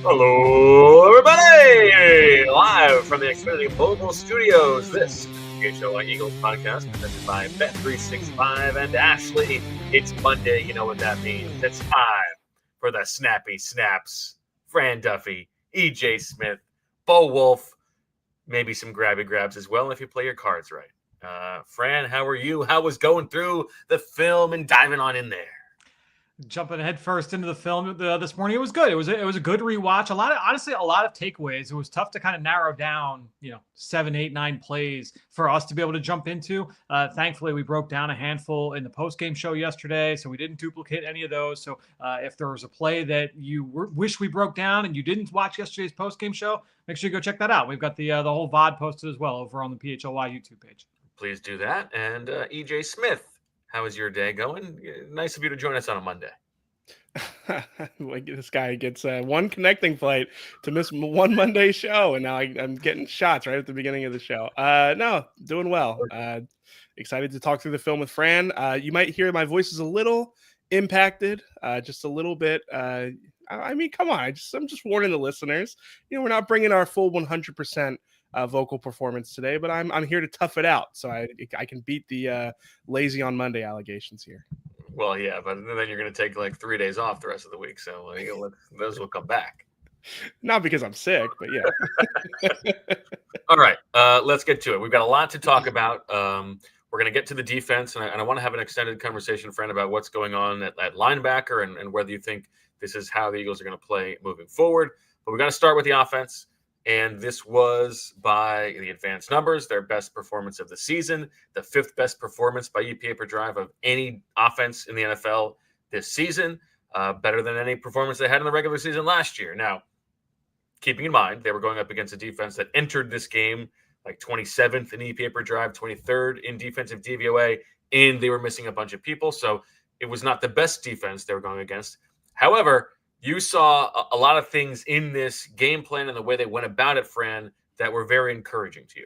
Hello, everybody! Live from the Xfinity Mobile Studios, this PHLY Eagles podcast presented by Bet365 and Ashley. It's Monday, you know what that means. It's time for the Snappy Snaps. Fran Duffy, EJ Smith, Bo Wulf, maybe some grabby grabs as well if you play your cards right. Fran, how are you? How was going through the film and diving on in there? Jumping head first into the film this morning, it was good. It was a good rewatch. A lot of takeaways. It was tough to kind of narrow down, 7, 8, 9 plays for us to be able to jump into. Thankfully, we broke down a handful in the post-game show yesterday, so we didn't duplicate any of those. So if there was a play that you wish we broke down and you didn't watch yesterday's post-game show, make sure you go check that out. We've got the whole VOD posted as well over on the PHLY YouTube page. Please do that. And EJ Smith, how is your day going? Nice of you to join us on a Monday. Like this guy gets one connecting flight to miss one Monday show, and now I'm getting shots right at the beginning of the show. No, doing well. Excited to talk through the film with Fran. You might hear my voice is a little impacted, just a little bit. I mean, come on. I'm just warning the listeners. We're not bringing our full 100% vocal performance today, but I'm here to tough it out, so I can beat the lazy on Monday allegations here. Well, yeah, but then you're going to take like 3 days off the rest of the week, so those will come back. Not because I'm sick, but yeah. All right, let's get to it. We've got a lot to talk about. We're going to get to the defense, and I want to have an extended conversation, friend, about what's going on at linebacker and whether you think this is how the Eagles are going to play moving forward. But we've got to start with the offense. And this was, by the advanced numbers, their best performance of the season, the 5th best performance by EPA per drive of any offense in the NFL this season, better than any performance they had in the regular season last year. Now, keeping in mind, they were going up against a defense that entered this game like 27th in EPA per drive, 23rd in defensive DVOA, and they were missing a bunch of people. So it was not the best defense they were going against. However, you saw a lot of things in this game plan and the way they went about it, Fran, that were very encouraging to you.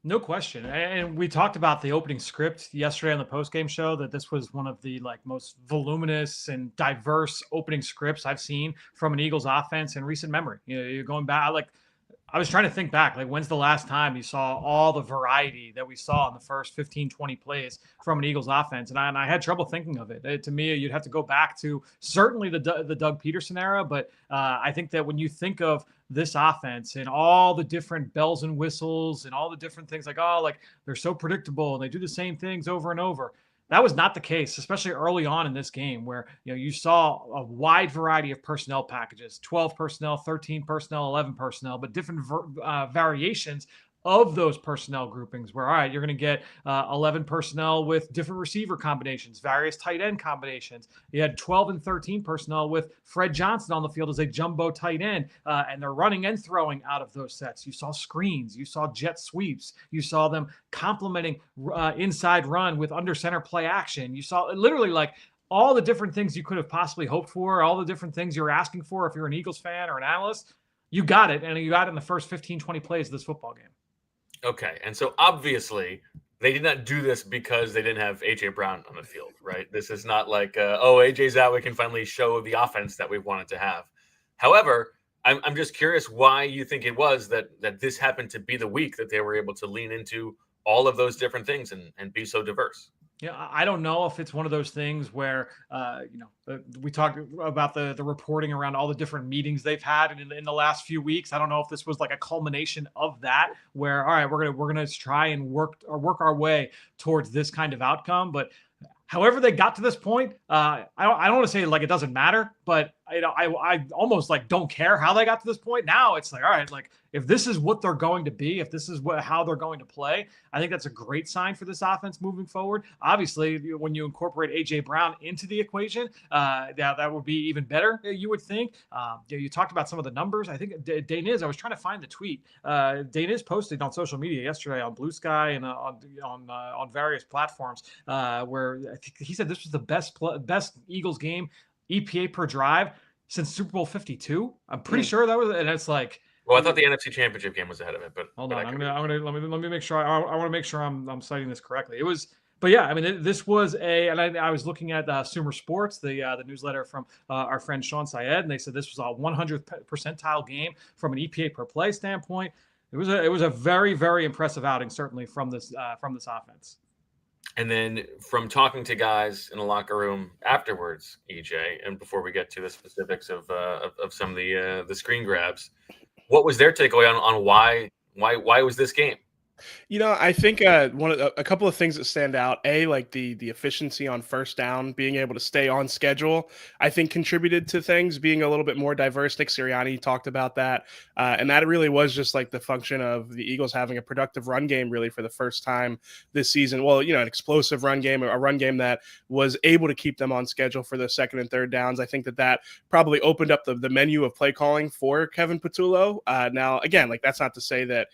No question. And we talked about the opening script yesterday on the postgame show, that this was one of the most voluminous and diverse opening scripts I've seen from an Eagles offense in recent memory. You're going back, I was trying to think back, when's the last time you saw all the variety that we saw in the first 15, 20 plays from an Eagles offense? And I had trouble thinking of it. To me, you'd have to go back to certainly the Doug Peterson era. But I think that when you think of this offense and all the different bells and whistles and all the different things they're so predictable and they do the same things over and over. That was not the case, especially early on in this game where you saw a wide variety of personnel packages, 12 personnel, 13 personnel, 11 personnel, but different variations of those personnel groupings where, all right, you're going to get 11 personnel with different receiver combinations, various tight end combinations. You had 12 and 13 personnel with Fred Johnson on the field as a jumbo tight end, and they're running and throwing out of those sets. You saw screens. You saw jet sweeps. You saw them complementing inside run with under center play action. You saw literally all the different things you could have possibly hoped for, all the different things you're asking for if you're an Eagles fan or an analyst. You got it, and you got it in the first 15, 20 plays of this football game. Okay, and so obviously they did not do this because they didn't have A.J. Brown on the field, right? This is not like, A.J.'s out, we can finally show the offense that we wanted to have. However, I'm just curious why you think it was that this happened to be the week that they were able to lean into all of those different things and be so diverse. Yeah, I don't know if it's one of those things where, we talked about the reporting around all the different meetings they've had in the last few weeks. I don't know if this was like a culmination of that, where all right, we're gonna try and work our way towards this kind of outcome. But however they got to this point, I don't want to say it doesn't matter, but I almost don't care how they got to this point. Now it's all right, if this is what they're going to be, if this is how they're going to play, I think that's a great sign for this offense moving forward. Obviously, when you incorporate A.J. Brown into the equation, that would be even better, you would think. You talked about some of the numbers. I think Daniz, I was trying to find the tweet. Daniz posted on social media yesterday on Blue Sky and on various platforms where I think he said this was the best Eagles game EPA per drive since Super Bowl 52. I'm pretty sure that was, and it's well, I thought the NFC Championship game was ahead of it, but hold on. Let me make sure. I want to make sure I'm citing this correctly. It was But yeah, I mean, this was and I was looking at Sumer Sports, the newsletter from our friend Sean Syed, and they said this was a 100th percentile game from an EPA per play standpoint. It was a very, very impressive outing, certainly from this offense. And then from talking to guys in the locker room afterwards, EJ, and before we get to the specifics of some of the screen grabs, what was their takeaway on why was this game? I think a couple of things that stand out. Like the efficiency on first down, being able to stay on schedule, I think contributed to things being a little bit more diverse. Nick Sirianni talked about that, and that really was just like the function of the Eagles having a productive run game, really for the first time this season. Well, an explosive run game, a run game that was able to keep them on schedule for the second and third downs. I think that probably opened up the menu of play calling for Kevin Patullo. Now, again, like that's not to say that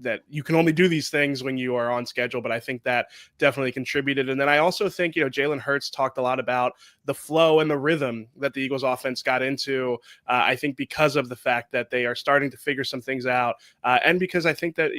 that you can only do these things when you are on schedule, but I think that definitely contributed. And then I also think, Jalen Hurts talked a lot about the flow and the rhythm that the Eagles offense got into. I think because of the fact that they are starting to figure some things out. And because I think that,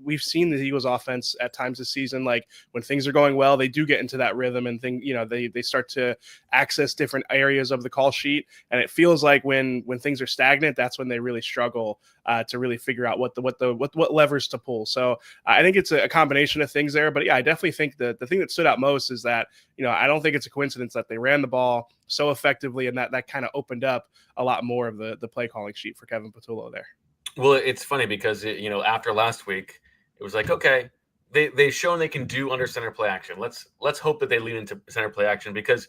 we've seen the Eagles offense at times this season, like when things are going well, they do get into that rhythm and they start to access different areas of the call sheet. And it feels like when things are stagnant, that's when they really struggle to really figure out what levers to pull. So I think it's a combination of things there, but yeah, I definitely think that the thing that stood out most is that, I don't think it's a coincidence that they ran the ball so effectively and that kind of opened up a lot more of the play calling sheet for Kevin Patullo there. Well, it's funny because after last week, it was like, okay, they've shown they can do under center play action. Let's hope that they lean into center play action, because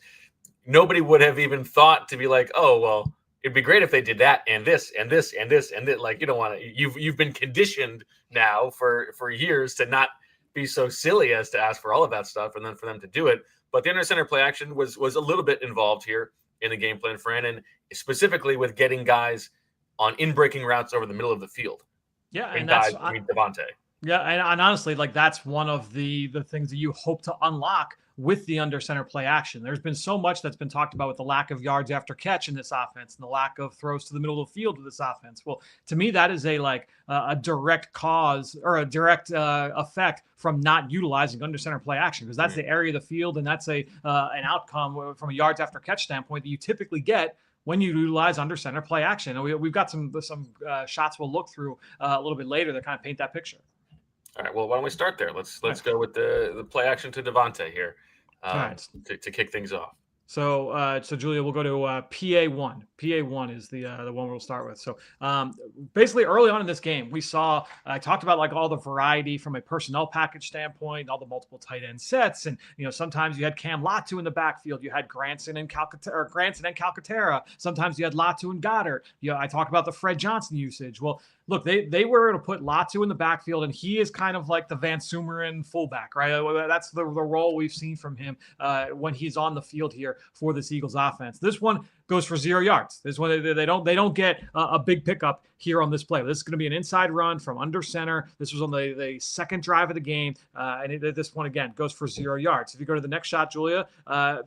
nobody would have even thought to be like, oh, well, it'd be great if they did that and this and this and this and that. Like, you don't want to. You've been conditioned now for years to not be so silly as to ask for all of that stuff, and then for them to do it. But the under center play action was a little bit involved here in the game plan, Fran, and specifically with getting guys on in-breaking routes over the middle of the field. Yeah, and that's Devonta. Yeah, and honestly, like that's one of the things that you hope to unlock with the under center play action. There's been so much that's been talked about with the lack of yards after catch in this offense and the lack of throws to the middle of the field with this offense. Well, to me, that is a direct cause or a direct effect from not utilizing under center play action, because that's the area of the field and that's an outcome from a yards after catch standpoint that you typically get when you utilize under center play action. And we've got some shots we'll look through a little bit later that kind of paint that picture. All right. Well, why don't we start there? Let's go with the play action to Devonta here to kick things off. So Julia, we'll go to PA1. PA1 is the one we'll start with. So basically, early on in this game, I talked about like all the variety from a personnel package standpoint, all the multiple tight end sets, and sometimes you had Cam Latu in the backfield, you had Granson and Calcaterra. Sometimes you had Latu and Goddard. I talked about the Fred Johnson usage. Well, look, they were able to put Latu in the backfield, and he is kind of like the Van Sumeren fullback, right? That's the role we've seen from him when he's on the field here for this Eagles offense. This one goes for 0 yards. This one they don't get a big pickup here on this play. This is going to be an inside run from under center. This was on the second drive of the game, and this one again goes for 0 yards. If you go to the next shot, Julia,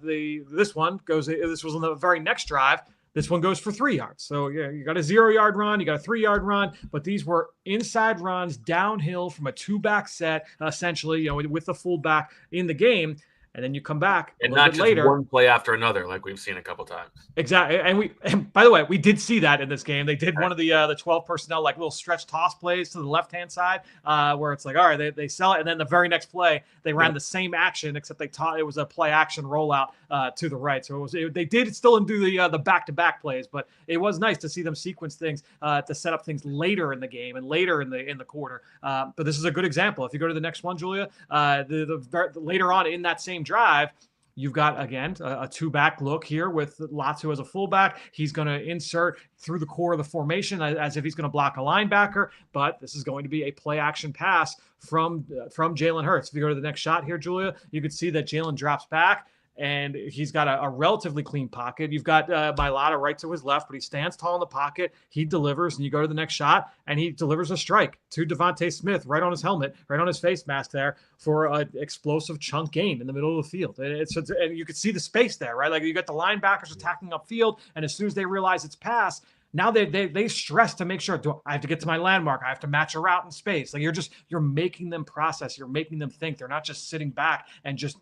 this was on the very next drive. This one goes for 3 yards. So yeah, you got a 0 yard run, you got a 3 yard run, but these were inside runs downhill from a 2-back set, essentially, with the fullback in the game. And then you come back and not just later, one play after another, like we've seen a couple times. Exactly. And by the way, we did see that in this game. They did one of the 12 personnel, like little stretch toss plays to the left-hand side, where it's like, all right, they sell it. And then the very next play, they ran the same action, except it was a play action rollout to the right. So they did still do the back-to-back plays, but it was nice to see them sequence things to set up things later in the game and later in the quarter. But this is a good example. If you go to the next one, Julia, later on in that same drive, you've got, again, a 2-back look here with Latu as a fullback. He's going to insert through the core of the formation as if he's going to block a linebacker, but this is going to be a play-action pass from Jalen Hurts. If you go to the next shot here, Julia, you can see that Jalen drops back, and he's got a relatively clean pocket. You've got Mailata right to his left, but he stands tall in the pocket. He delivers, and you go to the next shot, and he delivers a strike to Devonta Smith right on his helmet, right on his face mask there for an explosive chunk gain in the middle of the field. And you could see the space there, right? Like you got the linebackers attacking upfield, and as soon as they realize it's pass, Now they stress to make sure, I have to get to my landmark. I have to match a route in space. Like you're making them process. You're making them think. They're not just sitting back and just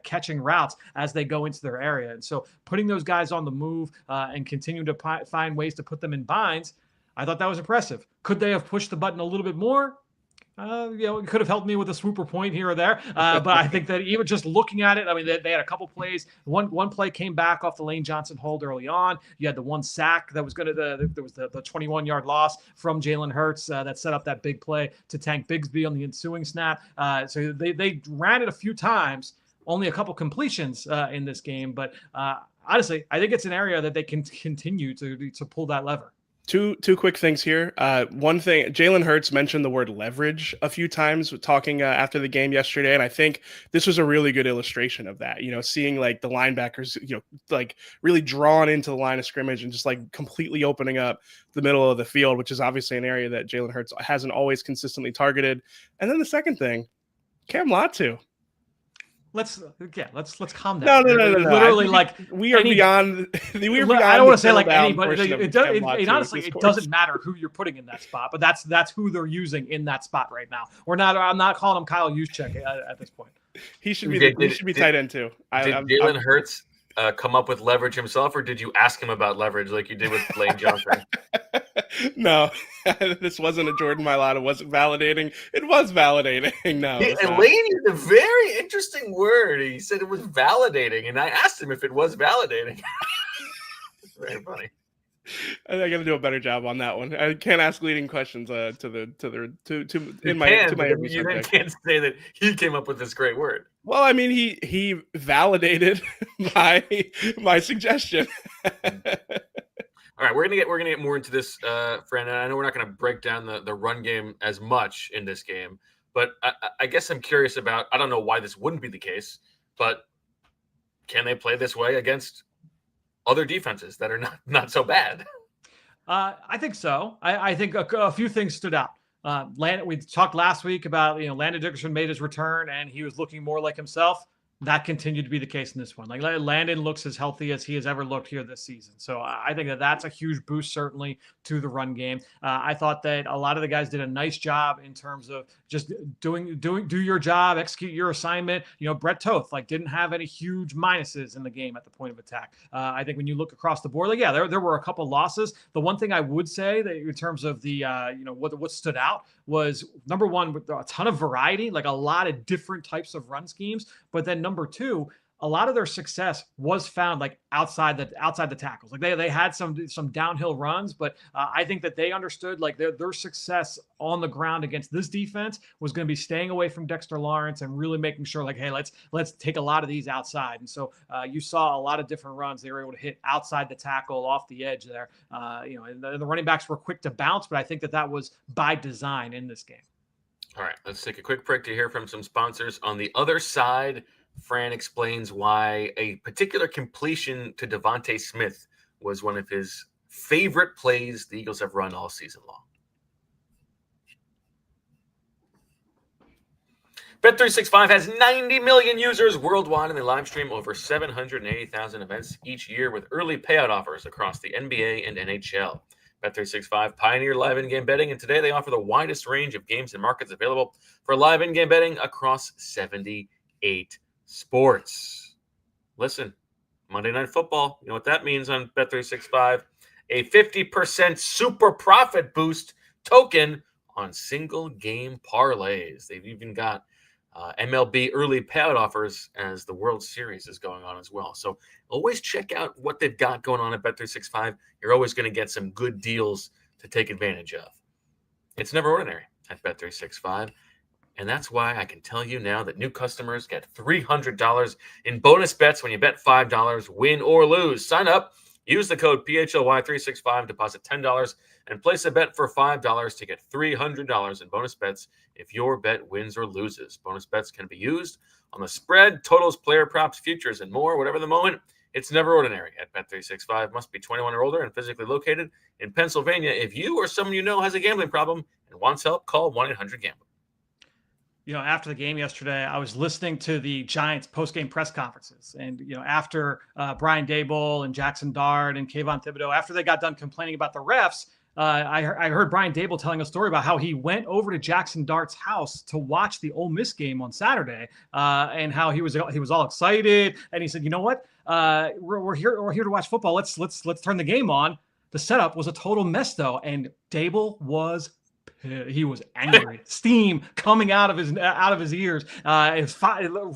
catching routes as they go into their area. And so putting those guys on the move and continuing to find ways to put them in binds, I thought that was impressive. Could they have pushed the button a little bit more? It could have helped me with a swooper point here or there. But I think that even just looking at it, I mean, they had a couple plays. One play came back off the Lane Johnson hold early on. You had the one sack that was there was the 21-yard loss from Jalen Hurts that set up that big play to Tank Bigsby on the ensuing snap. So they ran it a few times, only a couple completions in this game. But honestly, I think it's an area that they can continue to pull that lever. Two quick things here. One thing, Jalen Hurts mentioned the word leverage a few times talking after the game yesterday, and I think this was a really good illustration of that. Seeing like the linebackers, like really drawn into the line of scrimmage and just like completely opening up the middle of the field, which is obviously an area that Jalen Hurts hasn't always consistently targeted. And then the second thing, Cam Latu. Let's calm down. No. Literally, like we are beyond. We are beyond. I don't want to say like anybody. It Honestly, it doesn't matter who you're putting in that spot, but that's who they're using in that spot right now. I'm not calling him Kyle Juszczyk at this point. He should be tight end too. Did Jalen Hurts come up with leverage himself, or did you ask him about leverage like you did with Lane Johnson? No, this wasn't a Jordan Mailata. Wasn't validating. It was validating. No, and Lane used a very interesting word. He said it was validating, and I asked him if it was validating. Very funny. I got to do a better job on that one. I can't ask leading questions to my every you subject. Can't say that he came up with this great word. Well, I mean, he validated my suggestion. All right, we're gonna get more into this, Fran. And I know we're not gonna break down the run game as much in this game, but I guess I'm curious about. I don't know why this wouldn't be the case, but can they play this way against other defenses that are not so bad? I think so. I think a few things stood out. We talked last week about Landon Dickerson made his return and he was looking more like himself. That continued to be the case in this one. Like Landon looks as healthy as he has ever looked here this season. So I think that's a huge boost, certainly, to the run game. I thought that a lot of the guys did a nice job in terms of just do your job, execute your assignment. Brett Toth didn't have any huge minuses in the game at the point of attack. I think when you look across the board, there were a couple losses. The one thing I would say that in terms of the what stood out was, number one, with a ton of variety, like a lot of different types of run schemes. But then number two, a lot of their success was found outside the tackles. Like they had some downhill runs, but I think that they understood their success on the ground against this defense was going to be staying away from Dexter Lawrence and really making sure hey, let's take a lot of these outside. And so you saw a lot of different runs they were able to hit outside the tackle, off the edge there. And the running backs were quick to bounce, but I think that was by design in this game. All right, let's take a quick break to hear from some sponsors. On the other side, Fran explains why a particular completion to Devonta Smith was one of his favorite plays the Eagles have run all season long. Bet365 has 90 million users worldwide, and they live stream over 780,000 events each year with early payout offers across the NBA and NHL. Bet365 pioneered live in-game betting, and today they offer the widest range of games and markets available for live in-game betting across 78 sports. Listen, Monday Night Football, you know what that means on Bet365? A 50% super profit boost token on single game parlays. They've even got MLB early payout offers as the World Series is going on as well. So always check out what they've got going on at Bet365. You're always going to get some good deals to take advantage of. It's never ordinary at Bet365. And that's why I can tell you now that new customers get $300 in bonus bets when you bet $5, win or lose. Sign up, use the code PHLY365, deposit $10, and place a bet for $5 to get $300 in bonus bets if your bet wins or loses. Bonus bets can be used on the spread, totals, player props, futures, and more. Whatever the moment, it's never ordinary at Bet365. Must be 21 or older and physically located in Pennsylvania. If you or someone you know has a gambling problem and wants help, call 1-800-GAMBLER. after the game yesterday, I was listening to the Giants post-game press conferences. And, after Brian Daboll and Jackson Dart and Kayvon Thibodeau, after they got done complaining about the refs, I heard Brian Daboll telling a story about how he went over to Jackson Dart's house to watch the Ole Miss game on Saturday, and how he was all excited. And he said, "You know what? We're here to watch football. Let's turn the game on." The setup was a total mess, though, and Daboll was he was angry, steam coming out of his ears,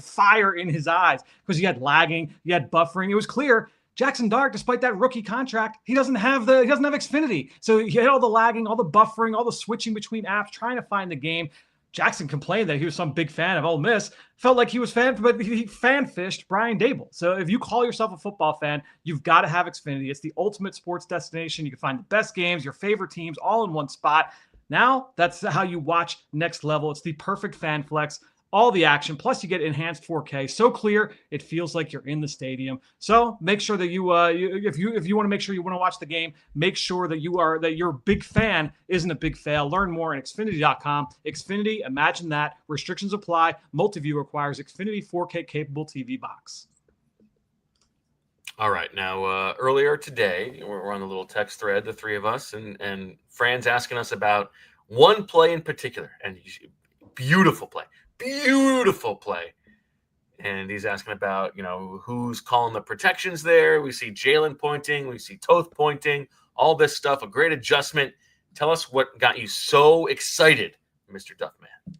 fire in his eyes, because you had lagging, you had buffering. It was clear Jackson Dart, despite that rookie contract, he doesn't have Xfinity. So he had all the lagging, all the buffering, all the switching between apps, trying to find the game. Jackson complained that he was some big fan of Ole Miss, felt like he was but he fan-fished Brian Daboll. So if you call yourself a football fan, you've got to have Xfinity. It's the ultimate sports destination. You can find the best games, your favorite teams, all in one spot. Now, that's how you watch Next Level. It's the perfect fan flex, all the action, plus you get enhanced 4K. So clear, it feels like you're in the stadium. So make sure that if you want to make sure you want to watch the game, make sure that your big fan isn't a big fail. Learn more at Xfinity.com. Xfinity, imagine that. Restrictions apply. Multi-view requires Xfinity 4K capable TV box. All right. Now, earlier today, we're on the little text thread, the three of us, and Fran's asking us about one play in particular, and beautiful play. And he's asking about, who's calling the protections there. We see Jalen pointing. We see Toth pointing. All this stuff, a great adjustment. Tell us what got you so excited, Mr. Duffman.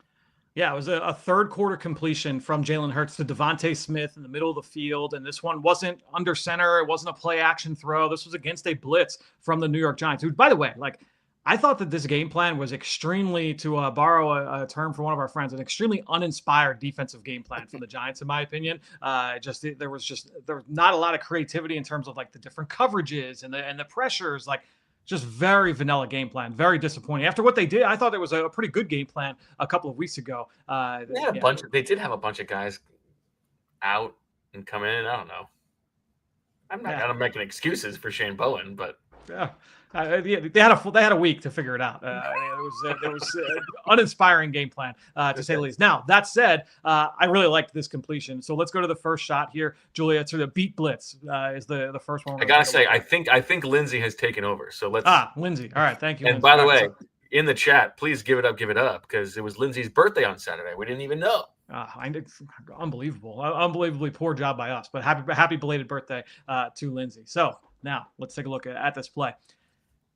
Yeah, it was a third quarter completion from Jalen Hurts to Devonta Smith in the middle of the field. And this one wasn't under center. It wasn't a play action throw. This was against a blitz from the New York Giants, who, by the way, I thought that this game plan was extremely, to borrow a term from one of our friends, an extremely uninspired defensive game plan from the Giants, in my opinion. There was not a lot of creativity in terms of the different coverages and the pressures. Just very vanilla game plan, very disappointing. After what they did, I thought it was a pretty good game plan a couple of weeks ago. They did have a bunch of guys out and come in. I don't know. I'm not gonna make excuses for Shane Bowen, but yeah. They had a week to figure it out. It was an uninspiring game plan, to say the least. Now, that said, I really liked this completion. So let's go to the first shot here. Julia, it's the beat blitz is the first one. I gotta say, I think Lindsay has taken over. So let's Lindsay. All right, thank you. And Lindsay. by the way, in the chat, please give it up, because it was Lindsay's birthday on Saturday. We didn't even know. Unbelievable, unbelievably poor job by us. But happy belated birthday to Lindsay. So now let's take a look at this play.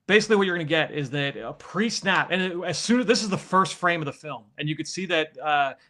Basically, what you're going to get is that a pre-snap, and as soon as this is the first frame of the film, and you could see that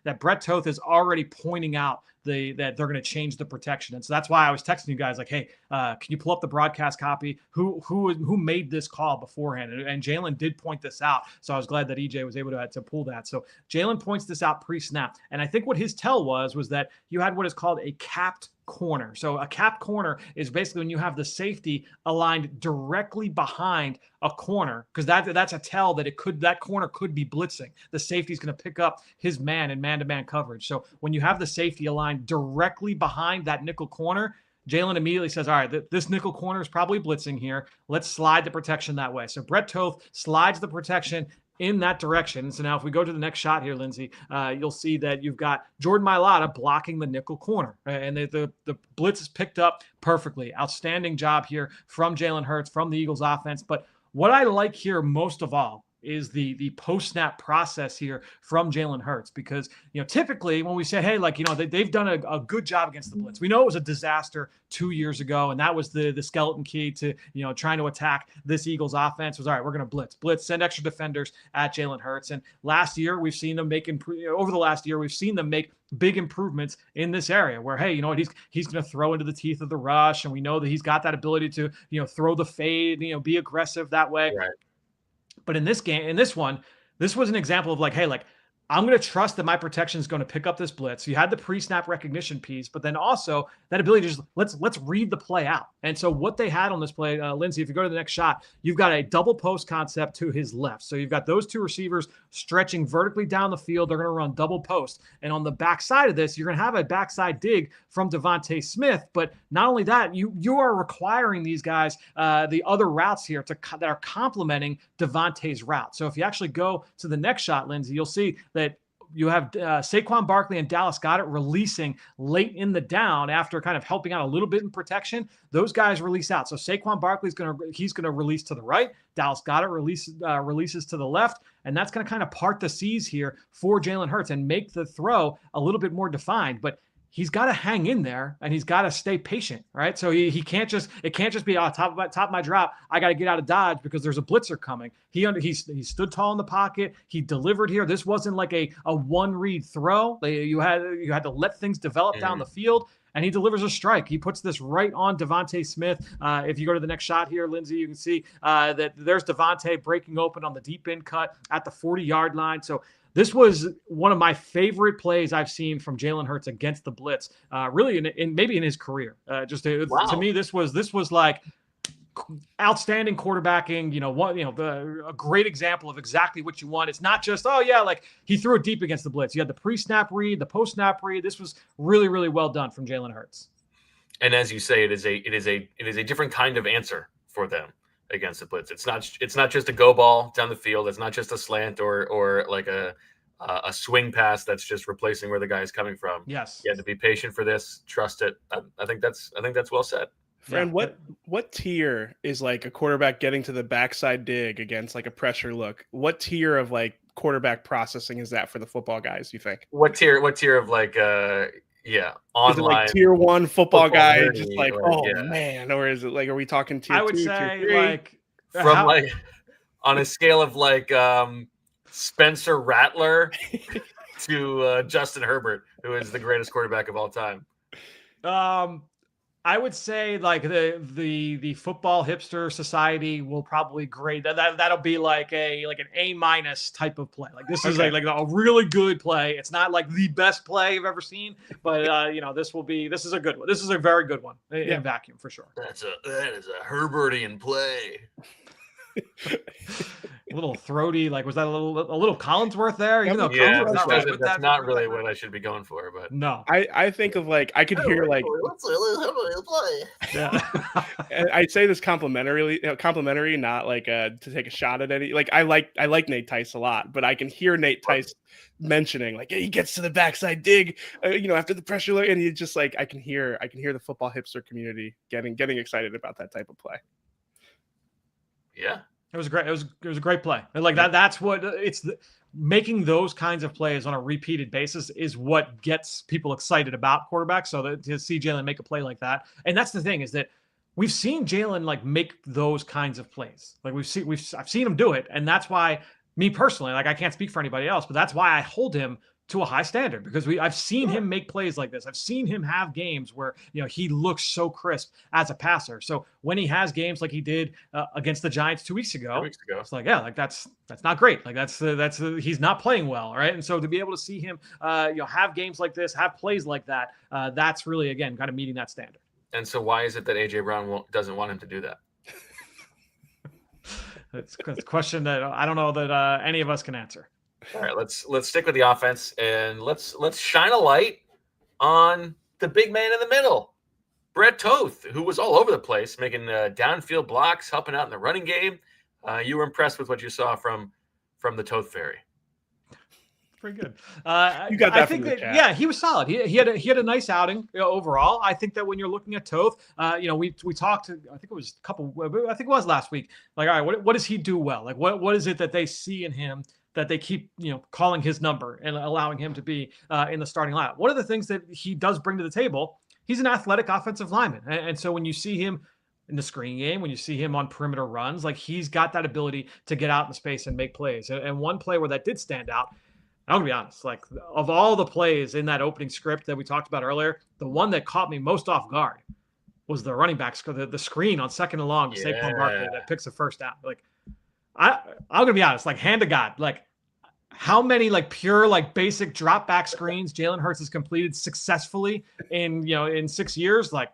that Brett Toth is already pointing out that they're going to change the protection, and so that's why I was texting you guys hey, can you pull up the broadcast copy? Who made this call beforehand? And Jalen did point this out, so I was glad that EJ was able to pull that. So Jalen points this out pre-snap, and I think what his tell was that you had what is called a capped corner. So a capped corner is basically when you have the safety aligned directly behind a corner, because that's a tell that that corner could be blitzing. The safety is going to pick up his man in man-to-man coverage. So when you have the safety aligned directly behind that nickel corner, Jalen immediately says, all right, this nickel corner is probably blitzing here. Let's slide the protection that way. So Brett Toth slides the protection in that direction. So now if we go to the next shot here, Lindsay, you'll see that you've got Jordan Mailata blocking the nickel corner. And the blitz is picked up perfectly. Outstanding job here from Jalen Hurts, from the Eagles offense. But what I like here most of all is the post-snap process here from Jalen Hurts, because typically when we say, hey, they've done a good job against the blitz. We know it was a disaster 2 years ago, and that was the skeleton key to trying to attack this Eagles offense was, all right, we're going to blitz, send extra defenders at Jalen Hurts. And last year we've seen them make big improvements in this area where, hey, he's going to throw into the teeth of the rush, and we know that he's got that ability to throw the fade, be aggressive that way. Right. But in this one, this was an example of hey, I'm going to trust that my protection is going to pick up this blitz. You had the pre-snap recognition piece, but then also that ability to just let's read the play out. And so what they had on this play, Lindsay, if you go to the next shot, you've got a double post concept to his left. So you've got those two receivers stretching vertically down the field. They're going to run double post. And on the backside of this, you're going to have a backside dig from Devonta Smith. But not only that, you are requiring these guys the other routes here that are complementing Devonta's route. So if you actually go to the next shot, Lindsay, you'll see that Saquon Barkley and Dallas Goedert releasing late in the down after kind of helping out a little bit in protection. Those guys release out. So Saquon Barkley's gonna release to the right. Dallas Goedert releases to the left, and that's going to kind of part the seas here for Jalen Hurts and make the throw a little bit more defined. But he's got to hang in there and he's got to stay patient, right? So he can't just be top of my drop. I got to get out of dodge because there's a blitzer coming. He stood tall in the pocket. He delivered here. This wasn't like a one read throw. You had to let things develop down the field. And he delivers a strike. He puts this right on Devonta Smith. If you go to the next shot here, Lindsay, you can see that there's Devonta breaking open on the deep end cut at the 40-yard line. So this was one of my favorite plays I've seen from Jalen Hurts against the blitz, really maybe in his career. To me, this was like outstanding quarterbacking, a great example of exactly what you want. It's not just, like he threw it deep against the blitz. You had the pre-snap read, the post-snap read. This was really, really well done from Jalen Hurts. And as you say, it is a different kind of answer for them against the blitz. It's not just a go ball down the field. It's not just a slant or like a swing pass that's just replacing where the guy is coming from. Yes. You had to be patient for this, trust it. I think that's well said. Fran, what tier is like a quarterback getting to the backside dig against like a pressure look? What tier of like quarterback processing is that for the football guys, you think? What tier of like online? Is it like tier 1 football guy nerdy, just like, man, or is it like, are we talking tier 2? I would say like from like on a scale of like Spencer Rattler to Justin Herbert, who is the greatest quarterback of all time. I would say like the football hipster society will probably grade that'll be like an A- type of play. Like this is like a really good play. It's not like the best play I've ever seen, but this is a good one. This is a very good one in vacuum for sure. That is a Herbertian play. A little throaty, like was that a little Collinsworth there? Even though that's not really what I should be going for, but no. I think of like I could hear like yeah. I'd say this complimentary, not like to take a shot at any. Like I like Nate Tice a lot, but I can hear Nate Tice mentioning like he gets to the backside dig, after the pressure, and he just like I can hear the football hipster community getting excited about that type of play. Yeah. It was great. It was a great play. And like that's what making those kinds of plays on a repeated basis is what gets people excited about quarterbacks. So that to see Jalen make a play like that. And that's the thing is that we've seen Jalen like make those kinds of plays. Like I've seen him do it. And that's why me personally, like I can't speak for anybody else, but that's why I hold him to a high standard because I've seen him make plays like this. I've seen him have games where, he looks so crisp as a passer. So when he has games like he did against the Giants 2 weeks ago, it's like, that's not great. Like that's he's not playing well. Right. And so to be able to see him, have games like this, have plays like that, that's really, again, kind of meeting that standard. And so why is it that AJ Brown doesn't want him to do that? It's a question that I don't know that any of us can answer. All right, let's stick with the offense and let's shine a light on the big man in the middle, Brett Toth, who was all over the place, making downfield blocks, helping out in the running game. You were impressed with what you saw from the Toth Fairy. Pretty good. You got that. I think that, yeah, he was solid. He had a nice outing overall. I think that when you're looking at Toth, we talked. I think it was last week. Like, all right, what does he do well? Like, what is it that they see in him that they keep, calling his number and allowing him to be in the starting lineup? One of the things that he does bring to the table, he's an athletic offensive lineman. And so when you see him in the screen game, when you see him on perimeter runs, like he's got that ability to get out in space and make plays. And one play where that did stand out, I'm going to be honest, like of all the plays in that opening script that we talked about earlier, the one that caught me most off guard was the running back, the screen on 2nd and long to Saquon Barkley that picks the first down. Like, I'm going to be honest, like hand to God, like how many like pure, like basic drop back screens Jalen Hurts has completed successfully in 6 years? Like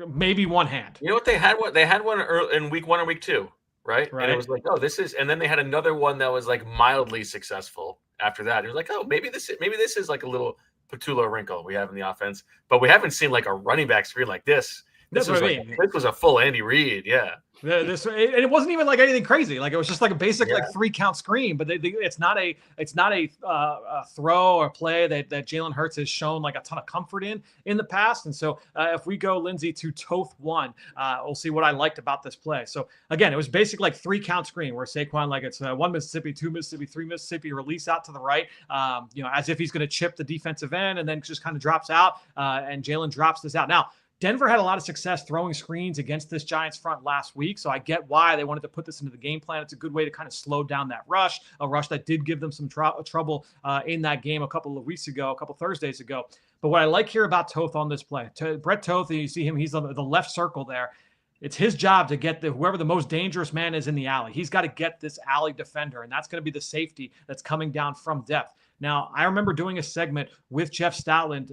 maybe one hand. You know what they had? They had one in week 1 or week 2, right? And it was like, oh, this is, and then they had another one that was like mildly successful after that. It was like, oh, maybe this is like a little Petula wrinkle we have in the offense, but we haven't seen like a running back screen like this That's what I mean. This was a full Andy Reid, yeah. It wasn't even like anything crazy. Like it was just like a basic like 3-count screen, but it's not a throw or play that Jalen Hurts has shown like a ton of comfort in the past. And so if we go, Lindsay, to Toth 1, we'll see what I liked about this play. So again, it was basically like 3-count screen where Saquon, like it's 1 Mississippi, 2 Mississippi, 3 Mississippi, release out to the right, as if he's going to chip the defensive end, and then just kind of drops out, and Jalen drops this out. Now, Denver had a lot of success throwing screens against this Giants front last week, so I get why they wanted to put this into the game plan. It's a good way to kind of slow down that rush, a rush that did give them some trouble in that game a couple Thursdays ago. But what I like here about Toth on this play, Brett Toth, you see him, he's on the left circle there. It's his job to get whoever the most dangerous man is in the alley. He's got to get this alley defender, and that's going to be the safety that's coming down from depth. Now, I remember doing a segment with Jeff Stoutland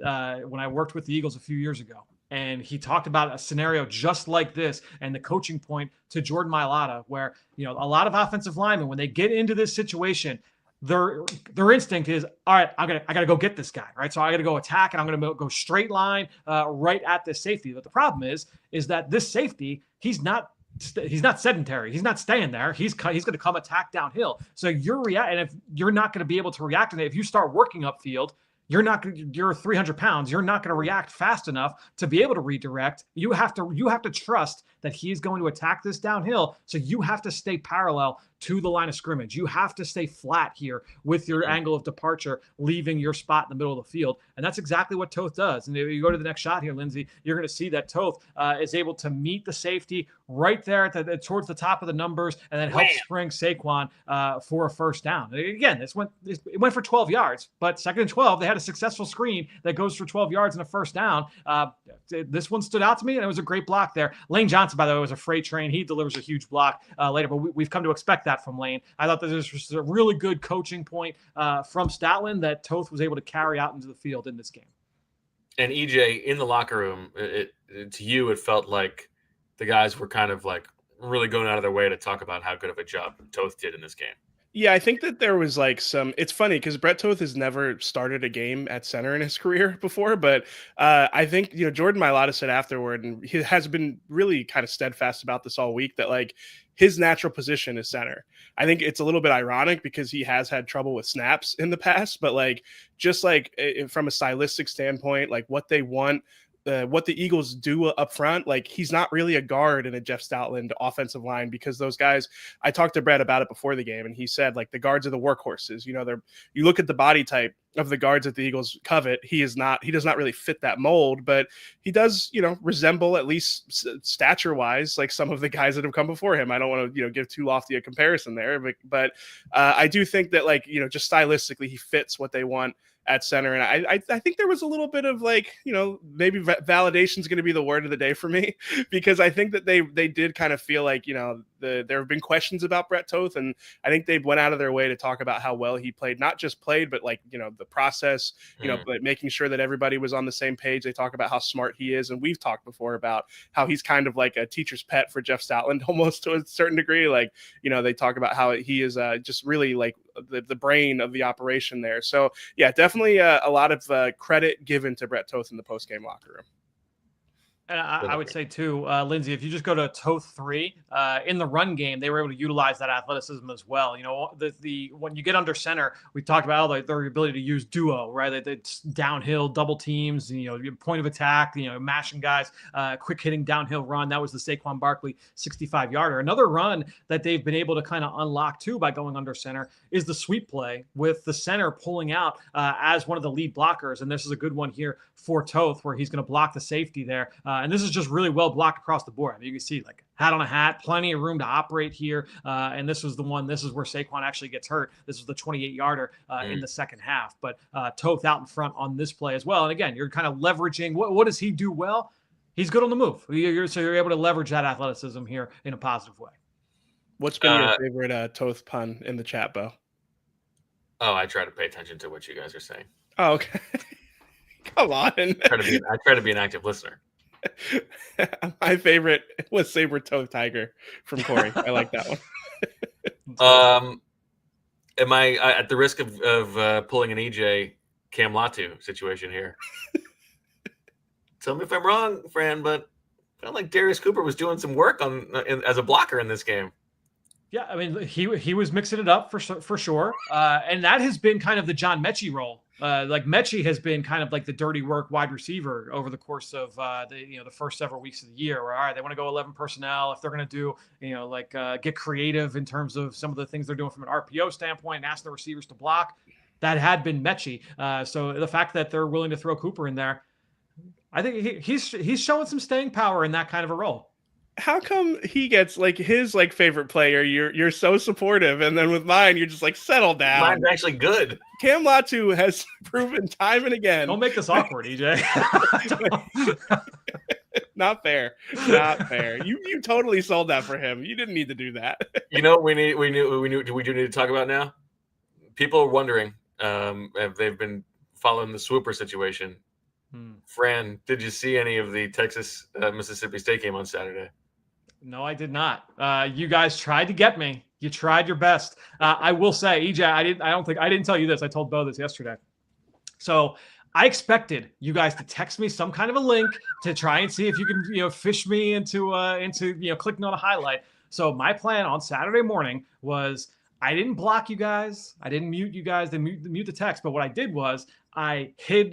when I worked with the Eagles a few years ago. And he talked about a scenario just like this and the coaching point to Jordan Mailata, where, a lot of offensive linemen, when they get into this situation, their instinct is, all right, I gotta go get this guy, right? So I gotta go attack, and I'm gonna go straight line right at this safety. But the problem is that this safety, he's not sedentary. He's not staying there. He's going to come attack downhill. So and if you're not going to be able to react to it, if you start working upfield, you're 300 pounds. You're not going to react fast enough to be able to redirect. You have to trust that he's going to attack this downhill. So you have to stay parallel to the line of scrimmage. You have to stay flat here with your angle of departure, leaving your spot in the middle of the field. And that's exactly what Toth does. And if you go to the next shot here, Lindsay, you're going to see that Toth is able to meet the safety right there towards the top of the numbers, and then help spring Saquon for a first down. And again, it went for 12 yards, but 2nd and 12, they had a successful screen that goes for 12 yards and a first down. This one stood out to me, and it was a great block there. Lane Johnson, by the way, was a freight train. He delivers a huge block later, but we've come to expect that from Lane. I thought that this was a really good coaching point from Stoutland that Toth was able to carry out into the field in this game. And EJ, in the locker room, to you, it felt like the guys were kind of like really going out of their way to talk about how good of a job Toth did in this game. Yeah, I think that there was like it's funny because Brett Toth has never started a game at center in his career before, but I think, Jordan Mailata said afterward, and he has been really kind of steadfast about this all week, that like his natural position is center. I think it's a little bit ironic because he has had trouble with snaps in the past, but like, just like from a stylistic standpoint, like what they want, what the Eagles do up front, like he's not really a guard in a Jeff Stoutland offensive line, because those guys, I talked to Brett about it before the game, and he said like the guards are the workhorses. You look at the body type of the guards that the Eagles covet, he does not really fit that mold, but he does, resemble, at least stature wise, like some of the guys that have come before him. I don't want to, give too lofty a comparison there, but I do think that like, just stylistically, he fits what they want at center. And I think there was a little bit of like, maybe validation is going to be the word of the day for me, because I think that they did kind of feel like, there have been questions about Brett Toth, and I think they went out of their way to talk about how well he played, not just played, but like, the process, but making sure that everybody was on the same page. They talk about how smart he is. And we've talked before about how he's kind of like a teacher's pet for Jeff Stoutland, almost to a certain degree. Like, they talk about how he is just really like the brain of the operation there. So yeah, definitely a lot of credit given to Brett Toth in the post-game locker room. And I would say too, Lindsay, if you just go to Toth 3 in the run game, they were able to utilize that athleticism as well. When you get under center, we talked about their ability to use duo, right? It's downhill double teams, point of attack, mashing guys, quick hitting downhill run. That was the Saquon Barkley 65-yarder. Another run that they've been able to kind of unlock too by going under center is the sweep play with the center pulling out as one of the lead blockers. And this is a good one here for Toth, where he's going to block the safety there. And this is just really well blocked across the board. I mean, you can see like hat on a hat, plenty of room to operate here. And this is where Saquon actually gets hurt. This was the 28-yarder in the second half. But Toth out in front on this play as well. And again, you're kind of leveraging, what does he do well? He's good on the move. So you're able to leverage that athleticism here in a positive way. What's been your favorite Toth pun in the chat, Bo? Oh, I try to pay attention to what you guys are saying. Oh, okay. Come on. I try to be an active listener. My favorite was Saber Toe Tiger from Corey. I like that one. Am I at the risk of pulling an EJ Cam Latu situation here? Tell me if I'm wrong, Fran, but felt like Darius Cooper was doing some work as a blocker in this game. Yeah, I mean, he was mixing it up for sure, and that has been kind of the John Mechie role. Like Mechie has been kind of like the dirty work wide receiver over the course of the first several weeks of the year. Where all right, they want to go 11 personnel. If they're going to do get creative in terms of some of the things they're doing from an RPO standpoint, and asking the receivers to block, that had been Mechie. So the fact that they're willing to throw Cooper in there, I think he's showing some staying power in that kind of a role. How come he gets like his like favorite player? You're so supportive, and then with mine, you're just like settle down. Mine's actually good. Cam Latu has proven time and again. Don't make this awkward, EJ. Not fair. Not fair. You totally sold that for him. You didn't need to do that. You know, we do need to talk about now. People are wondering if they've been following the Swooper situation. Fran, did you see any of the Texas Mississippi State game on Saturday? No, I did not. You guys tried to get me. You tried your best. I will say, EJ, I didn't tell you this. I told Bo this yesterday. So I expected you guys to text me some kind of a link to try and see if you can, fish me into clicking on a highlight. So my plan on Saturday morning was I didn't block you guys. I didn't mute you guys. Mute the text. But what I did was I hid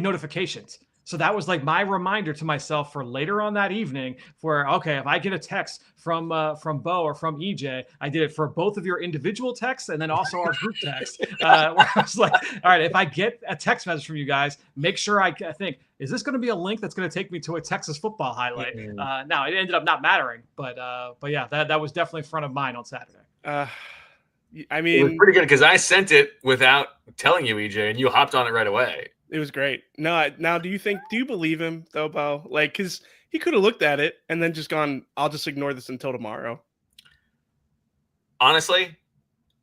notifications. So that was like my reminder to myself for later on that evening where, okay, if I get a text from Bo or from EJ, I did it for both of your individual texts and then also our group text. Where I was like, all right, if I get a text message from you guys, make sure I think, is this going to be a link that's going to take me to a Texas football highlight? Now, it ended up not mattering, but yeah, that was definitely front of mind on Saturday. I mean, it was pretty good because I sent it without telling you, EJ, and you hopped on it right away. It was great. No, now do you believe him though, Bo? Like, because he could have looked at it and then just gone, I'll just ignore this until tomorrow. Honestly,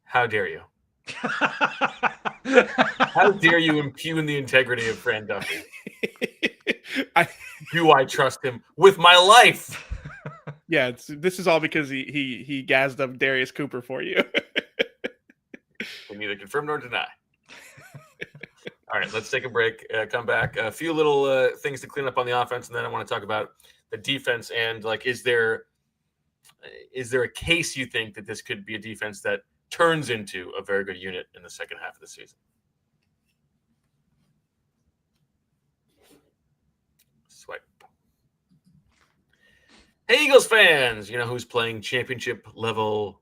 how dare you? How dare you impugn the integrity of Fran Duffy? Do I trust him with my life? Yeah, this is all because he gassed up Darius Cooper for you. We neither confirm nor deny. All right, let's take a break, come back. A few little things to clean up on the offense, and then I want to talk about the defense. And, like, is there a case you think that this could be a defense that turns into a very good unit in the second half of the season? Swipe. Hey, Eagles fans, you know who's playing championship-level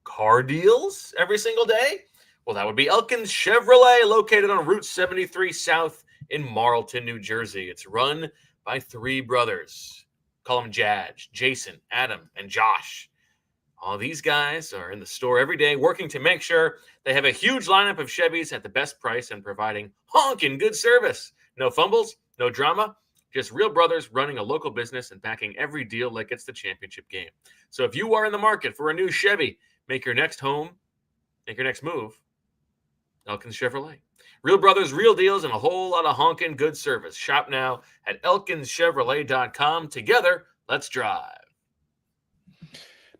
car deals every single day? Well, that would be Elkins Chevrolet, located on Route 73 South in Marlton, New Jersey. It's run by three brothers. Call them Jadge, Jason, Adam, and Josh. All these guys are in the store every day working to make sure they have a huge lineup of Chevys at the best price and providing honking good service. No fumbles, no drama, just real brothers running a local business and backing every deal like it's the championship game. So if you are in the market for a new Chevy, make your next move, Elkins Chevrolet. Real brothers, real deals, and a whole lot of honking good service. Shop now at elkinschevrolet.com. Together, let's drive.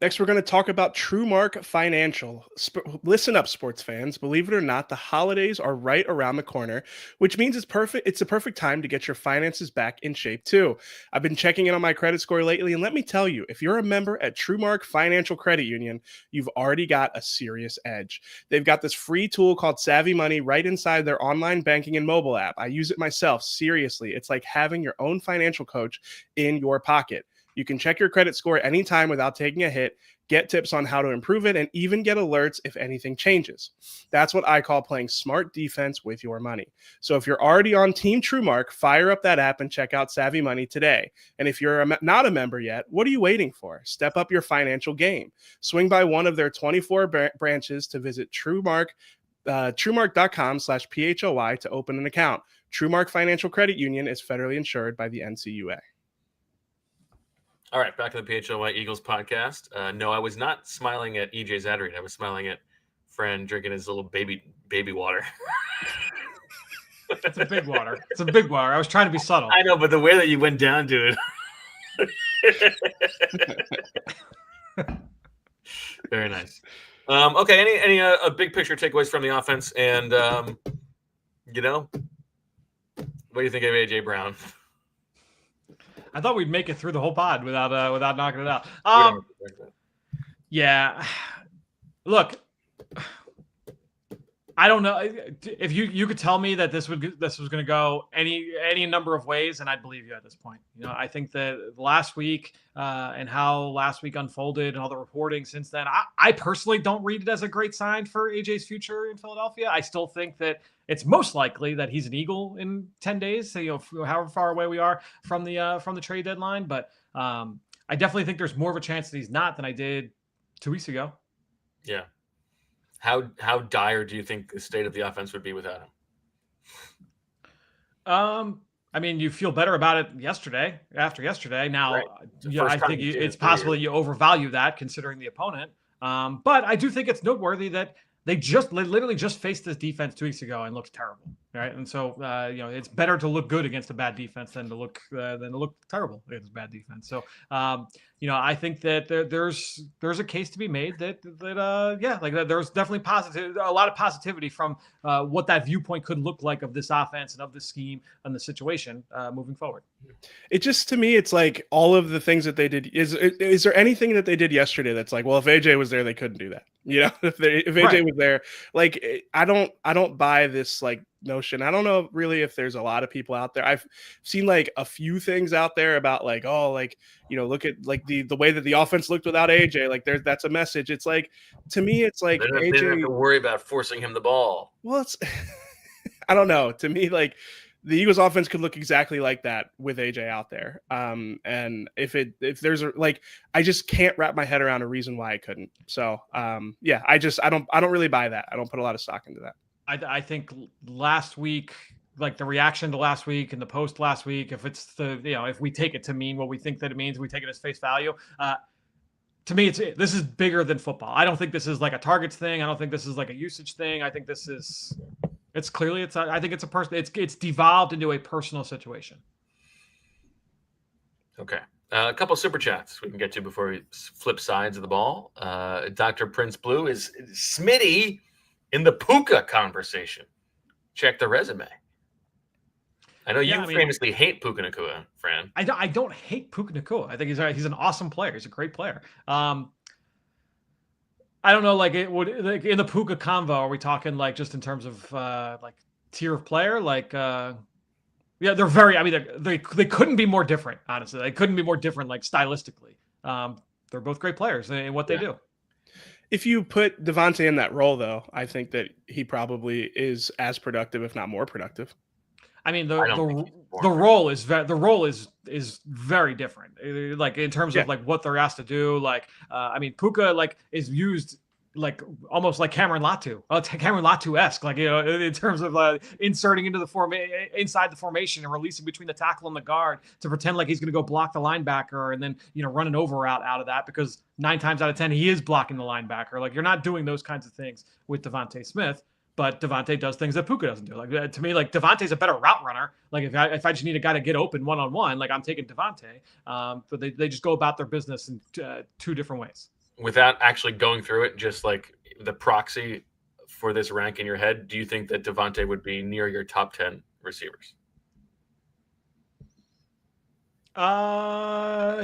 Next, we're going to talk about TrueMark Financial. Listen up, sports fans. Believe it or not, the holidays are right around the corner, which means it's the perfect time to get your finances back in shape, too. I've been checking in on my credit score lately, and let me tell you, if you're a member at TrueMark Financial Credit Union, you've already got a serious edge. They've got this free tool called Savvy Money right inside their online banking and mobile app. I use it myself. Seriously, it's like having your own financial coach in your pocket. You can check your credit score anytime without taking a hit, get tips on how to improve it, and even get alerts if anything changes. That's what I call playing smart defense with your money. So if you're already on Team TrueMark, fire up that app and check out Savvy Money today. And if you're not a member yet, what are you waiting for? Step up your financial game. Swing by one of their 24 branches to visit TrueMark.com/PHLY to open an account. TrueMark Financial Credit Union is federally insured by the NCUA. All right, back to the PHLY Eagles podcast. No, I was not smiling at EJ's ad read. I was smiling at Fran drinking his little baby water. It's a big water. It's a big water. I was trying to be subtle. I know, but the way that you went down to it. Very nice. Okay, any big picture takeaways from the offense? And, what do you think of A.J. Brown? I thought we'd make it through the whole pod without knocking it out. Yeah. Look, I don't know if you could tell me that this was going to go any number of ways, and I'd believe you at this point. I think that last week and how last week unfolded and all the reporting since then, I personally don't read it as a great sign for AJ's future in Philadelphia. I still think that it's most likely that he's an Eagle in 10 days. So, however far away we are from the trade deadline, but I definitely think there's more of a chance that he's not than I did 2 weeks ago. Yeah. How dire do you think the state of the offense would be without him? I mean, you feel better about it after yesterday. Now, right. I think it's possible you overvalue that considering the opponent. But I do think it's noteworthy that they literally just faced this defense 2 weeks ago and looked terrible, right? And so, it's better to look good against a bad defense than to look terrible against a bad defense. So, I think that there's a case to be made that there's definitely a lot of positivity from what that viewpoint could look like of this offense and of this scheme and the situation moving forward. It just, to me, it's like all of the things that they did. Is there anything that they did yesterday that's like, well, if AJ was there, they couldn't do that? If AJ was there, like, I don't buy this like notion. I don't know really if there's a lot of people out there. I've seen like a few things out there about like, oh, like, look at like the way that the offense looked without AJ. Like that's a message. It's like, to me, it's like they don't have to worry about forcing him the ball. Well, it's I don't know. To me, like, the Eagles offense could look exactly like that with AJ out there. And if there's I just can't wrap my head around a reason why I couldn't. So I don't really buy that. I don't put a lot of stock into that. I think last week, like the reaction to last week and the post last week, if it's if we take it to mean what we think that it means, we take it as face value. To me, this is bigger than football. I don't think this is like a targets thing. I don't think this is like a usage thing. I think this is. It's clearly I think it's a person. It's devolved into a personal situation. Okay, a couple super chats we can get to before we flip sides of the ball. Dr. Prince Blue is Smitty in the Puka conversation. Check the resume. I know you famously hate Puka Nacua, Fran. I don't hate Puka Nacua. I think he's an awesome player. He's a great player. I don't know, like it would like in the Puka convo. Are we talking like just in terms of like tier of player? Like, they're very. I mean, they couldn't be more different. Honestly, they couldn't be more different. Like stylistically, they're both great players in what they do. If you put Devonta in that role, though, I think that he probably is as productive, if not more productive. I mean, the role is very different. Like in terms of like what they're asked to do. Like, I mean, Puka like is used like almost like Cameron Latu-esque, like, in terms of inserting into the inside the formation and releasing between the tackle and the guard to pretend like he's going to go block the linebacker and then run an over route out of that because 9 times out of 10 he is blocking the linebacker. Like, you're not doing those kinds of things with Devonta Smith. But Devonta does things that Puka doesn't do. Like, to me, like Devontae's a better route runner. Like if I just need a guy to get open one-on-one, like I'm taking Devonta. But they just go about their business in 2 different ways. Without actually going through it, just like the proxy for this rank in your head, do you think that Devonta would be near your top 10 receivers?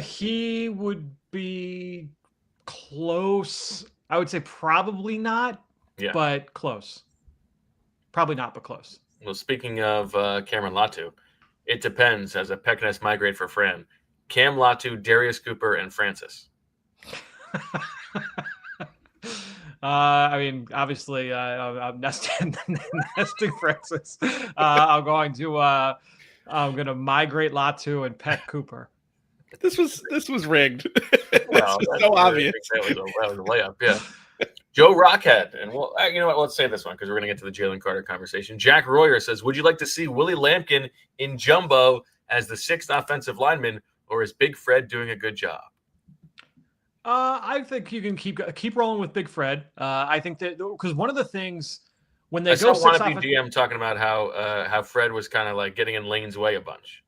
He would be close. I would say probably not, but close. Probably not, but close. Well, speaking of Cameron Latu, it depends as a Peckness migrate for Fran. Cam Latu, Darius Cooper, and Francis. I mean, obviously, I'm nesting Francis. I'm going to migrate Latu and pet Cooper. This was rigged. Well, that's so obvious. Exactly, that was a layup. Yeah. Joe Rockhead, and well, you know what? Let's say this one because we're going to get to the Jalen Carter conversation. Jack Royer says, "Would you like to see Willie Lampkin in jumbo as the 6th offensive lineman, or is Big Fred doing a good job?" I think you can keep rolling with Big Fred. I think that because one of the things when they go wannabe GM talking about how Fred was kind of like getting in Lane's way a bunch.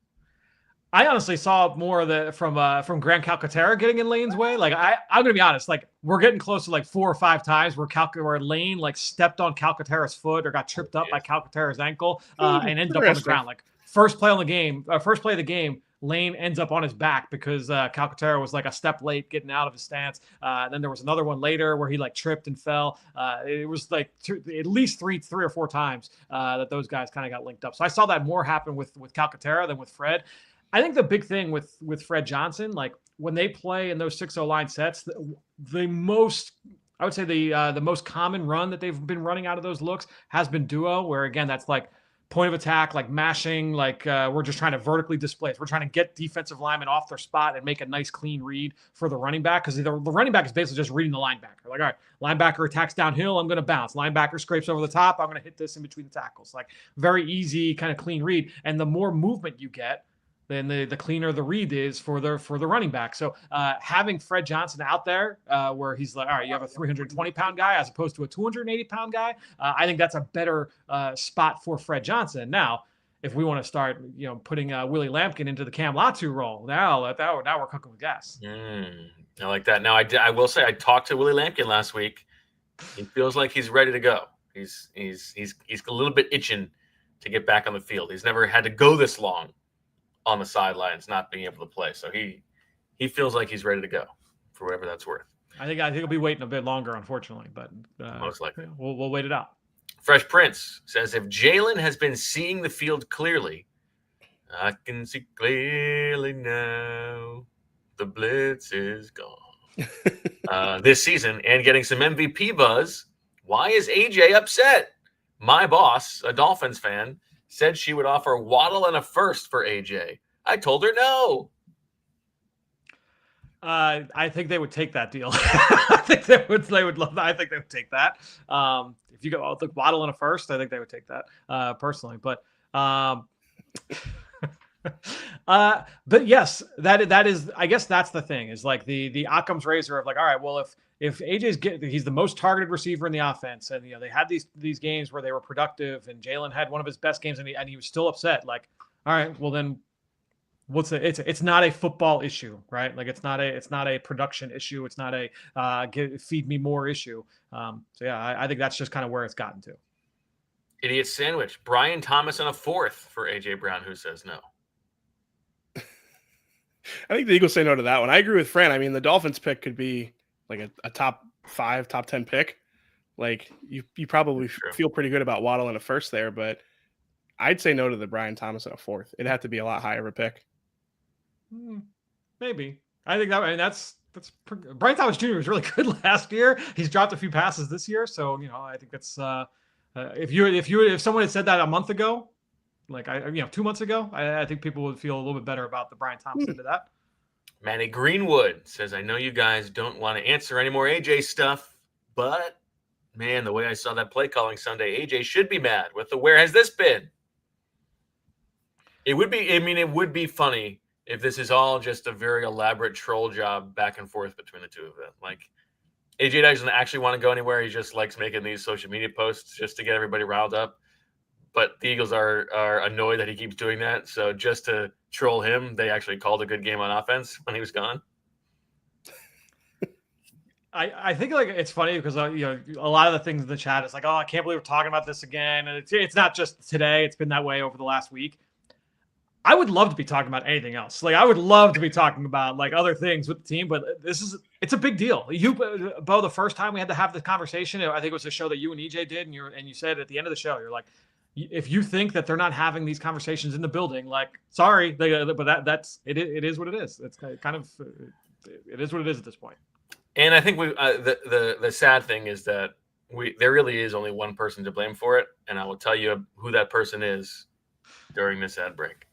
I honestly saw more of that from Grant Calcaterra getting in Lane's way. Like I'm gonna be honest, like we're getting close to like 4 or 5 times where Lane like stepped on Calcaterra's foot or got tripped up by Calcaterra's ankle and ended up on the ground. Like first play of the game, Lane ends up on his back because Calcaterra was like a step late getting out of his stance. Then there was another one later where he like tripped and fell. It was like at least three or four times that those guys kind of got linked up. So I saw that more happen with Calcaterra than with Fred. I think the big thing with Fred Johnson, like when they play in those 6-0 line sets, the most common run that they've been running out of those looks has been duo, where again, that's like point of attack, like mashing, like we're just trying to vertically displace. We're trying to get defensive linemen off their spot and make a nice clean read for the running back, because the running back is basically just reading the linebacker. Like, all right, linebacker attacks downhill, I'm going to bounce. Linebacker scrapes over the top, I'm going to hit this in between the tackles. Like very easy kind of clean read. And the more movement you get, then the cleaner the read is for the running back. So having Fred Johnson out there where he's like, all right, you have a 320-pound guy as opposed to a 280-pound guy, I think that's a better spot for Fred Johnson. Now, if we want to start, putting Willie Lampkin into the Cam Latu role, now we're cooking with gas. I like that. Now, I will say I talked to Willie Lampkin last week. He feels like he's ready to go. He's a little bit itching to get back on the field. He's never had to go this long on the sidelines, not being able to play. So he feels like he's ready to go, for whatever that's worth. I think he'll be waiting a bit longer, unfortunately, but most likely we'll wait it out. Fresh Prince says, if Jalen has been seeing the field clearly, I can see clearly now the blitz is gone this season and getting some MVP buzz. Why is AJ upset? My boss, a Dolphins fan, said she would offer Waddle and a first for AJ. I told her no. I think they would take that deal. I think they would love that. I think they would take that. If you go with Waddle and a first, I think they would take that personally. But but yes, that is, I guess that's the thing, is like the Occam's razor of like, all right, well, if AJ's he's the most targeted receiver in the offense, and they had these games where they were productive, and Jalen had one of his best games, and he was still upset. Like, all right, well then, it's not a football issue, right? Like it's not a production issue. It's not a feed me more issue. So yeah, I think that's just kind of where it's gotten to. Idiot sandwich. Brian Thomas and a fourth for AJ Brown, who says no. I think the Eagles say no to that one. I agree with Fran. I mean, the Dolphins pick could be like a top 5, top 10 pick. Like you probably feel pretty good about Waddle and a first there, but I'd say no to the Brian Thomas and a fourth. It'd have to be a lot higher of a pick. Maybe. I think that's Brian Thomas Jr. was really good last year. He's dropped a few passes this year, so I think that's if someone had said that a month ago, like 2 months ago, I think people would feel a little bit better about the Brian Thomas into that. Manny Greenwood says, I know you guys don't want to answer any more AJ stuff, but man, the way I saw that play calling Sunday, AJ should be mad with the where has this been? It would be funny if this is all just a very elaborate troll job back and forth between the two of them. Like AJ doesn't actually want to go anywhere. He just likes making these social media posts just to get everybody riled up. But the Eagles are annoyed that he keeps doing that. So just to troll him, they actually called a good game on offense when he was gone. I think like it's funny because a lot of the things in the chat is like, oh, I can't believe we're talking about this again. And it's not just today. It's been that way over the last week. I would love to be talking about anything else. Like I would love to be talking about like other things with the team, but it's a big deal. Bo, the first time we had to have the conversation, I think it was a show that you and EJ did, and you said at the end of the show, you're like, if you think that they're not having these conversations in the building, like, sorry, but that's it is what it is. It's kind of it is what it is at this point. And I think the sad thing is that there really is only one person to blame for it, and I will tell you who that person is during this ad break.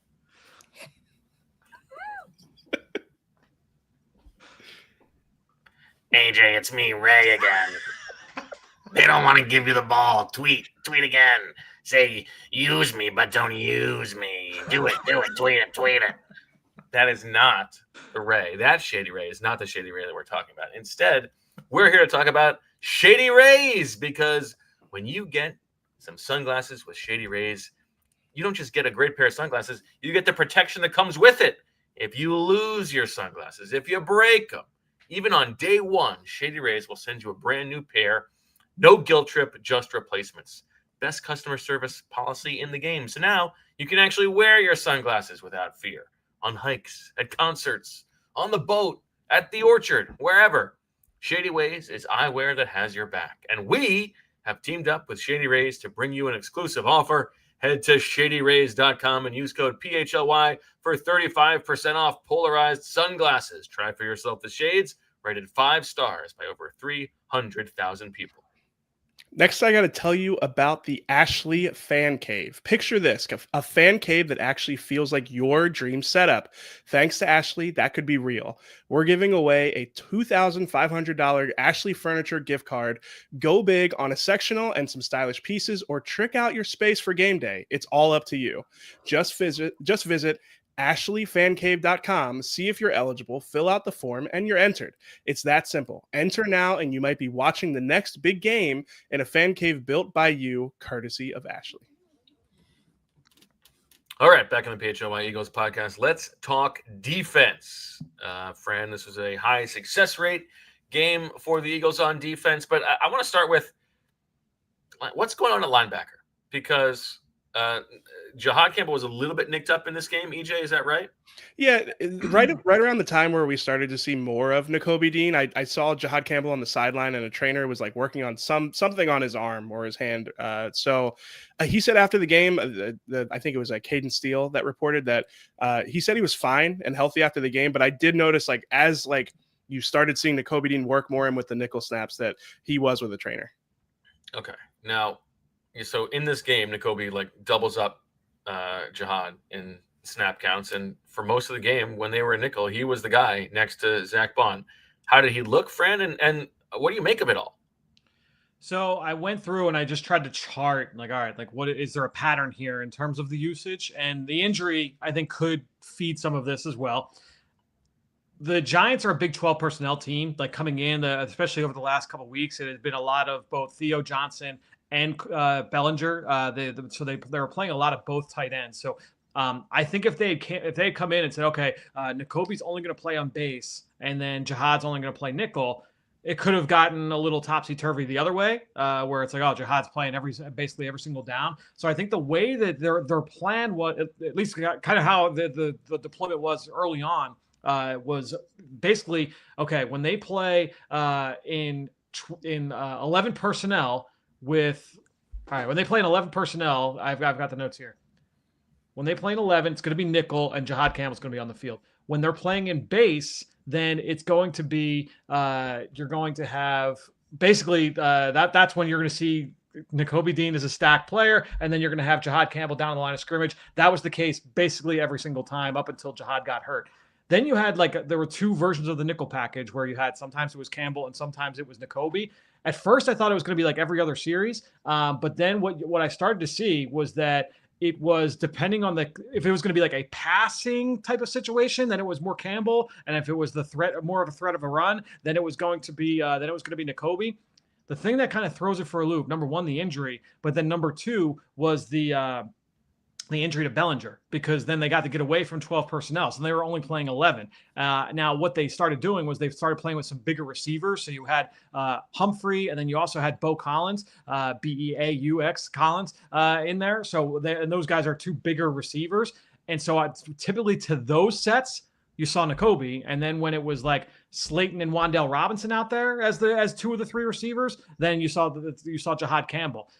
AJ, it's me, Ray again. They don't want to give you the ball. Tweet again. Say, use me, but don't use me. Do it. Tweet it. That is not the Ray. That Shady Ray is not the Shady Ray that we're talking about. Instead, we're here to talk about Shady Rays, because when you get some sunglasses with Shady Rays, you don't just get a great pair of sunglasses. You get the protection that comes with it. If you lose your sunglasses, if you break them, even on day one, Shady Rays will send you a brand new pair. No guilt trip, just replacements. Best customer service policy in the game. So now you can actually wear your sunglasses without fear. on hikes, at concerts, on the boat, at the orchard, wherever. Shady Rays is eyewear that has your back. And we have teamed up with Shady Rays to bring you an exclusive offer. Head to shadyrays.com and use code PHLY for 35% off polarized sunglasses. Try for yourself the shades, rated 5 stars by over 300,000 people. Next, I got to tell you about the PHLY Fan Cave. Picture this, a fan cave that actually feels like your dream setup. Thanks to PHLY, that could be real. We're giving away a $2,500 PHLY Furniture gift card. Go big on a sectional and some stylish pieces, or trick out your space for game day. It's all up to you. Just visit PHLYFancave.com, see if you're eligible, fill out the form, and you're entered. It's that simple. Enter now, and you might be watching the next big game in a fan cave built by you, courtesy of PHLY. All right, back on the PHLY Eagles podcast. Let's talk defense. Fran, this was a high success rate game for the Eagles on defense, but I want to start with what's going on at linebacker, because Jahad Campbell was a little bit nicked up in this game. EJ, is that right? Yeah, right around the time where we started to see more of Nakobe Dean, I saw Jahad Campbell on the sideline, and a trainer was like working on something on his arm or his hand. So he said after the game, I think it was Caden Steele that reported that he said he was fine and healthy after the game. But I did notice, as you started seeing Nakobe Dean work more in with the nickel snaps, that he was with a trainer. Okay, now, so in this game, Nakobe doubles up Jahad in snap counts, and for most of the game when they were in nickel, he was the guy next to Zach Bond. How did he look, Fran, and what do you make of it all? So I went through and I just tried to chart, all right, what is there a pattern here in terms of the usage? And the injury, I think, could feed some of this as well. The Giants are a Big 12 personnel team, coming in, especially over the last couple of weeks. It has been a lot of both Theo Johnson and Bellinger. So they were playing a lot of both tight ends. So I think if they had come in and said, okay, Nakobe's only going to play on base, and then Jahad's only going to play nickel, it could have gotten a little topsy-turvy the other way, where it's Jahad's playing basically every single down. So I think the way that their plan was, at least kind of how the deployment was early on, was basically, okay, when they play in 11 personnel with, all right, when they play in 11 personnel, I've got the notes here. When they play in 11, it's going to be nickel, and Jahad Campbell's going to be on the field. When they're playing in base, then it's going to be you're going to have basically that's when you're going to see Nakobe Dean as a stack player, and then you're going to have Jahad Campbell down the line of scrimmage. That was the case basically every single time up until Jahad got hurt. Then you had there were two versions of the nickel package where you had sometimes it was Campbell and sometimes it was Nakobe. At first, I thought it was going to be every other series, but then what I started to see was that it was depending on if it was going to be a passing type of situation, then it was more Campbell, and if it was more of a threat of a run, then it was going to be Nakobe. The thing that kind of throws it for a loop, number one, the injury, but then number two was the injury to Bellinger, because then they got to get away from 12 personnel. So they were only playing 11. Now, what they started doing was they started playing with some bigger receivers. So you had Humphrey, and then you also had Bo Collins, Beaux Collins in there. So and those guys are two bigger receivers. And so typically to those sets, you saw Nakobe. And then when it was Slayton and Wan'Dale Robinson out there as two of the three receivers, then you saw Jahad Campbell.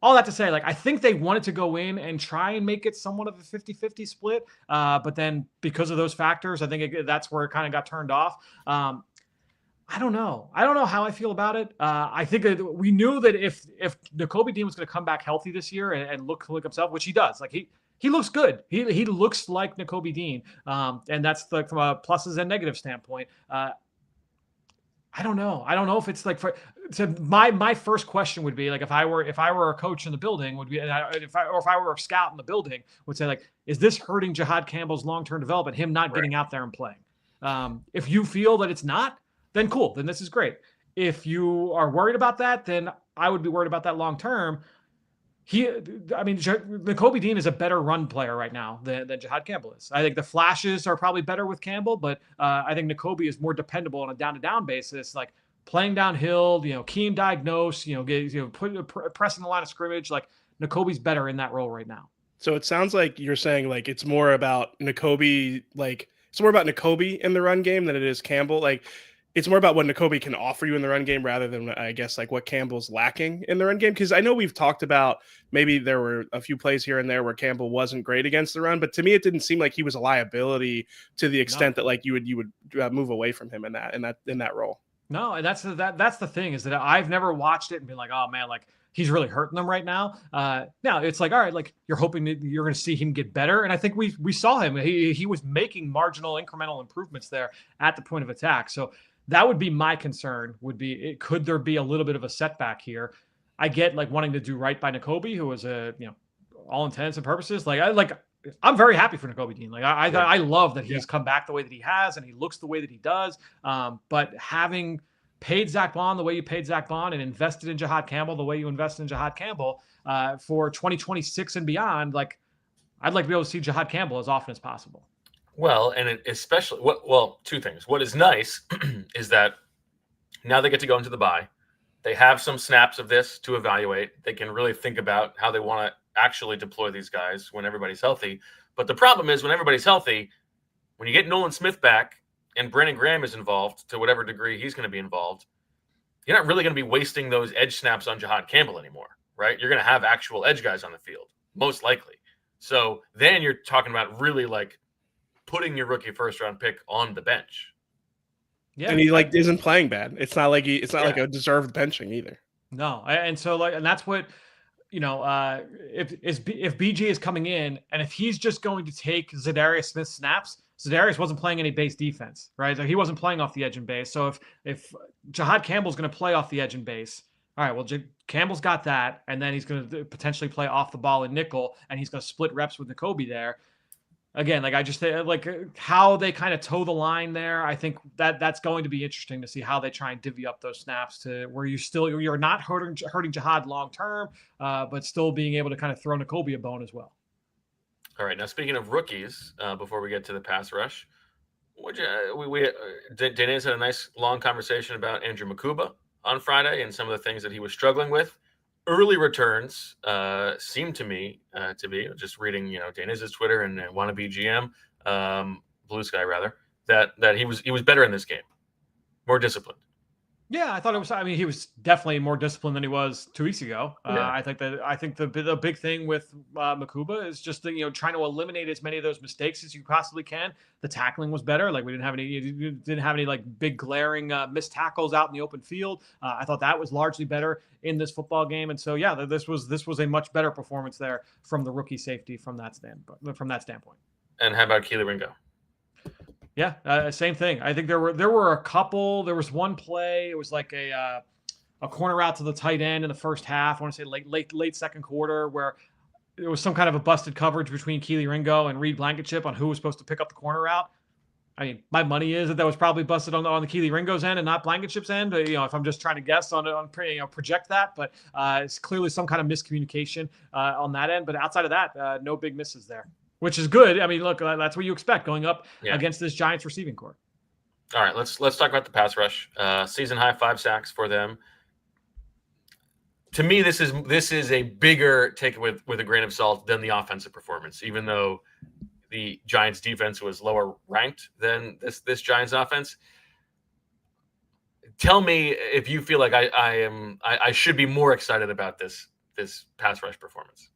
All that to say, I think they wanted to go in and try and make it somewhat of a 50-50 split. But then because of those factors, I think that's where it kind of got turned off. I don't know. I don't know how I feel about it. I think that we knew that if Nakobe Dean was going to come back healthy this year and look like himself, which he does, he looks good. He looks like Nakobe Dean. And that's from a pluses and negatives standpoint. I don't know. I don't know if it's my first question would be if I were a coach in the building would be, if I were a scout in the building would say is this hurting Jahad Campbell's long-term development, him not getting out there and playing? If you feel that it's not, then cool. Then this is great. If you are worried about that, then I would be worried about that long-term. Nakobe Dean is a better run player right now than Jahad Campbell is. I think the flashes are probably better with Campbell, but I think Nakobe is more dependable on a down-to-down basis, playing downhill, key and diagnose, pressing the line of scrimmage. Nakobe's better in that role right now. So it sounds like you're saying like it's more about Nakobe, like it's more about Nakobe in the run game than it is Campbell. Like it's more about what Nakobe can offer you in the run game rather than I guess like what Campbell's lacking in the run game. Because I know we've talked about maybe there were a few plays here and there where Campbell wasn't great against the run, but to me it didn't seem like he was a liability to the extent that like you would move away from him in that role. No, and that's the thing is that I've never watched it and been like, oh man, like he's really hurting them right now. Now it's like, all right, like you're hoping that you're going to see him get better, and I think we saw him. He was making marginal incremental improvements there at the point of attack. So that would be my concern. Could there be a little bit of a setback here? I get like wanting to do right by Nakobe, who was all intents and purposes, I'm very happy for Nakobe Dean. Like I love that he's come back the way that he has and he looks the way that he does. But having paid Zach Bond the way you paid Zach Bond and invested in Jihad Campbell the way you invested in Jihad Campbell for 2026 and beyond, like I'd like to be able to see Jihad Campbell as often as possible. Well, and especially two things. What is nice is that now they get to go into the bye. They have some snaps of this to evaluate. They can really think about how they want to actually deploy these guys when everybody's healthy. But the problem is when everybody's healthy, when you get Nolan Smith back and Brandon Graham is involved to whatever degree he's going to be involved, you're not really going to be wasting those edge snaps on Jihad Campbell anymore, right? You're going to have actual edge guys on the field, most likely. So then you're talking about really like putting your rookie first round pick on the bench. Yeah, and he like isn't playing bad. It's not like like a deserved benching either. No, and so and that's what if BG is coming in and if he's just going to take Zadarius Smith snaps, Zadarius wasn't playing any base defense, right? So he wasn't playing off the edge and base. So if Jihad Campbell's going to play off the edge and base, all right, well, Campbell's got that, and then he's going to potentially play off the ball in nickel, and he's going to split reps with Nakobe there. Again, like I just like how they kind of toe the line there. I think that's going to be interesting to see how they try and divvy up those snaps to where you're not hurting Jihad long term, but still being able to kind of throw Nakobe a bone as well. All right, now speaking of rookies, before we get to the pass rush, Dennis had a nice long conversation about Andrew Mukuba on Friday and some of the things that he was struggling with. Early returns seem to me to be, just reading, Deniz's Twitter and wannabe GM, Blue Sky rather, that he was better in this game, more disciplined. Yeah, I thought it was. I mean, he was definitely more disciplined than he was 2 weeks ago. Yeah. I think the big thing with Mukuba is just trying to eliminate as many of those mistakes as you possibly can. The tackling was better. Like we didn't have any like big glaring missed tackles out in the open field. I thought that was largely better in this football game. And so yeah, this was a much better performance there from the rookie safety from that standpoint. And how about Keely Ringo? Yeah, same thing. I think there were a couple. There was one play. It was like a corner route to the tight end in the first half. I want to say late second quarter where there was some kind of a busted coverage between Keely Ringo and Reed Blankenship on who was supposed to pick up the corner route. I mean, my money is that was probably busted on the Keely Ringo's end and not Blankenship's end. If I'm just trying to guess project that, but it's clearly some kind of miscommunication on that end. But outside of that, no big misses there. Which is good. I mean, look, that's what you expect going up against this Giants receiving corps. All right, let's talk about the pass rush. Season high 5 sacks for them. To me, this is a bigger take with a grain of salt than the offensive performance, even though the Giants defense was lower ranked than this Giants offense. Tell me if you feel like I should be more excited about this pass rush performance.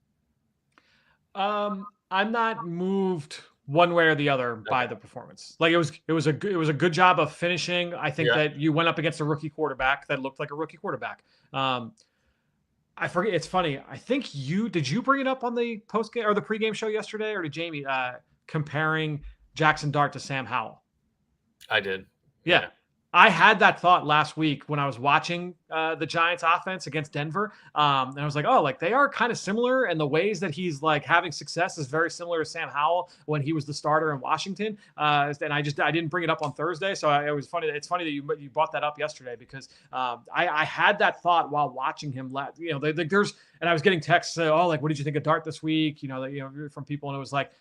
I'm not moved one way or the other by the performance. Like it was a good job of finishing. I think that you went up against a rookie quarterback that looked like a rookie quarterback. I forget. It's funny. I think did you bring it up on the postgame or the pregame show yesterday, or did Jamie comparing Jackson Dart to Sam Howell? I did. Yeah. I had that thought last week when I was watching the Giants offense against Denver. And I was like, oh, like they are kind of similar. And the ways that he's like having success is very similar to Sam Howell when he was the starter in Washington. And I didn't bring it up on Thursday. So it was funny. It's funny that you brought that up yesterday because I had that thought while watching him. And I was getting texts, oh, like, what did you think of Dart this week? From people. And it was like,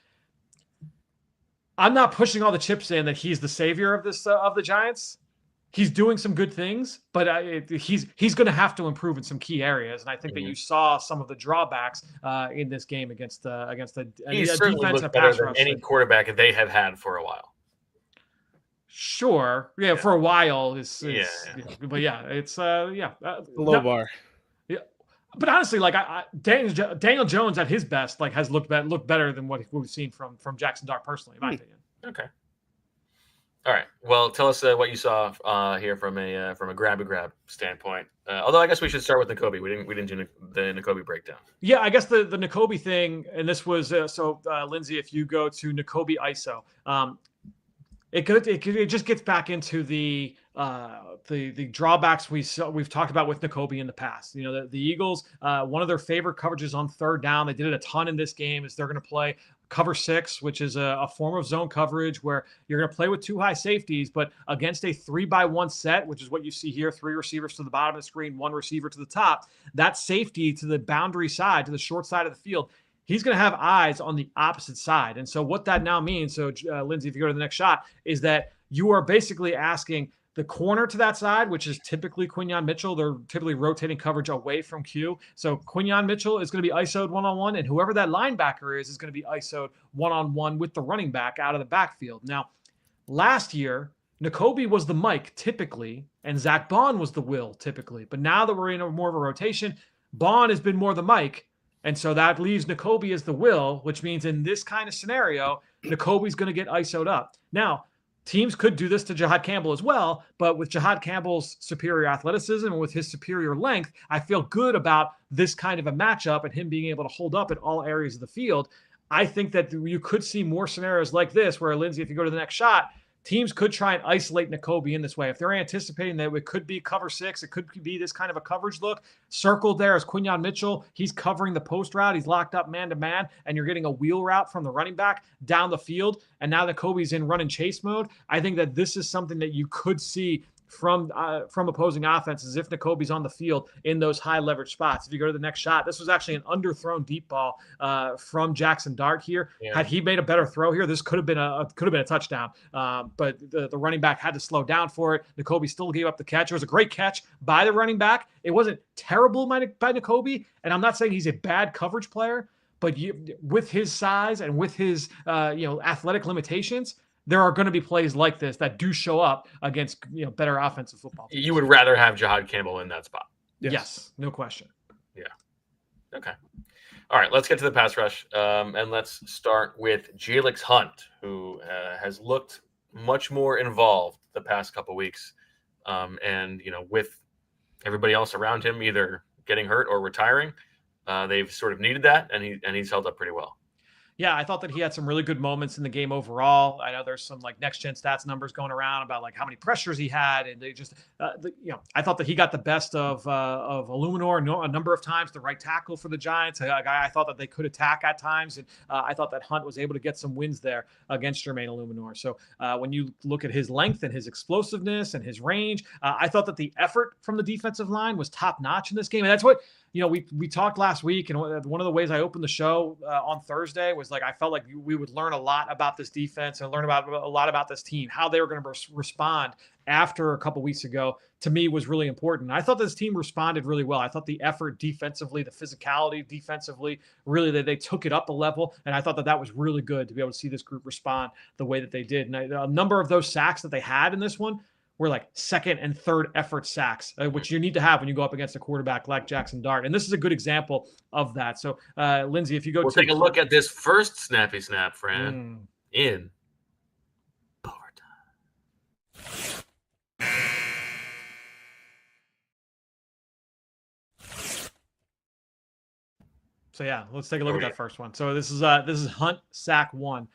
I'm not pushing all the chips in that he's the savior of this, of the Giants. he's doing some good things, but he's going to have to improve in some key areas. And I think that you saw some of the drawbacks in this game against the he defense certainly and a looked better pass than rush. any quarterback they have had for a while. Sure, yeah, for a while Yeah. but yeah, it's Low bar. Yeah, but honestly, like Daniel Jones at his best, like has looked better than what we've seen from Jackson Dart personally, in my opinion. Okay. All right. Well, tell us what you saw here from a grab standpoint. Although I guess we should start with Nakobe. We didn't do the Nakobe breakdown. Yeah, I guess the Nakobe thing, and this was Lindsay, if you go to Nakobe ISO, it just gets back into the drawbacks we've talked about with Nakobe in the past. You know, the Eagles, one of their favorite coverages on third down, they did it a ton in this game, is they're going to play cover 6, which is a form of zone coverage where you're going to play with 2 high safeties, but against a 3-by-1 set, which is what you see here, 3 receivers to the bottom of the screen, 1 receiver to the top, that safety to the boundary side, to the short side of the field, he's going to have eyes on the opposite side. And so what that now means, Lindsay, if you go to the next shot, is that you are basically asking the corner to that side, which is typically Quinyon Mitchell. They're typically rotating coverage away from Q. So Quinyon Mitchell is going to be ISO'd one-on-one, and whoever that linebacker is going to be ISO'd one-on-one with the running back out of the backfield. Now, last year, Nakobe was the Mike typically, and Zach Bond was the Will typically. But now that we're in more of a rotation, Bond has been more the Mike. And so that leaves Nakobe as the Will, which means in this kind of scenario, Nakobe's going to get ISO'd up. Now, teams could do this to Jihad Campbell as well, but with Jihad Campbell's superior athleticism and with his superior length, I feel good about this kind of a matchup and him being able to hold up in all areas of the field. I think that you could see more scenarios like this where, Lindsay, if you go to the next shot, teams could try and isolate Nakobe in this way. If they're anticipating that it could be cover 6, it could be this kind of a coverage look. Circled there is Quinyon Mitchell. He's covering the post route. He's locked up man-to-man, and you're getting a wheel route from the running back down the field. And now Nakobe's in run and chase mode. I think that this is something that you could see from opposing offenses if Nakobe's on the field in those high leverage spots. If you go to the next shot, this was actually an underthrown deep ball from Jackson Dart here. Yeah. Had he made a better throw here, this could have been a touchdown. But the running back had to slow down for it. Nakobe still gave up the catch. It was a great catch by the running back. It wasn't terrible by Nakobe, and I'm not saying he's a bad coverage player, but with his size and with his athletic limitations, there are going to be plays like this that do show up against better offensive football teams. You would rather have Jihad Campbell in that spot. Yes, no question. Yeah. Okay. All right, let's get to the pass rush, and let's start with Jalyx Hunt, who has looked much more involved the past couple weeks, and with everybody else around him either getting hurt or retiring, they've sort of needed that, and he's held up pretty well. Yeah, I thought that he had some really good moments in the game overall. I know there's some like next gen stats numbers going around about like how many pressures he had, and they just, I thought that he got the best of Illuminor a number of times, the right tackle for the Giants. I thought that they could attack at times, and I thought that Hunt was able to get some wins there against Jermaine Illuminor. So when you look at his length and his explosiveness and his range, I thought that the effort from the defensive line was top notch in this game, and that's what. We talked last week, and one of the ways I opened the show on Thursday was like I felt like we would learn a lot about this defense and learn about a lot about this team, how they were going to respond after a couple weeks ago. To me, was really important. I thought this team responded really well. I thought the effort defensively, the physicality defensively, really they took it up a level, and I thought that was really good to be able to see this group respond the way that they did. And a number of those sacks that they had in this one were like second and third effort sacks, which you need to have when you go up against a quarterback like Jackson Dart. And this is a good example of that. So, Lindsay, if you go take a look at this first snappy snap, Fran, in overtime. So yeah, let's take a look at that first one. So this is Hunt sack 1,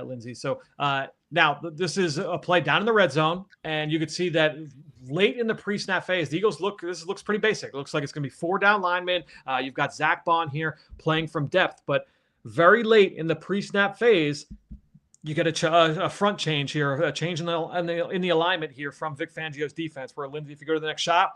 Lindsay. So now this is a play down in the red zone, and you could see that late in the pre-snap phase, the Eagles looks pretty basic. It looks like it's going to be 4 down linemen. You've got Zach Bond here playing from depth, but very late in the pre-snap phase, you get a front change here, a change in the alignment here from Vic Fangio's defense. Where, Lindsay, if you go to the next shot,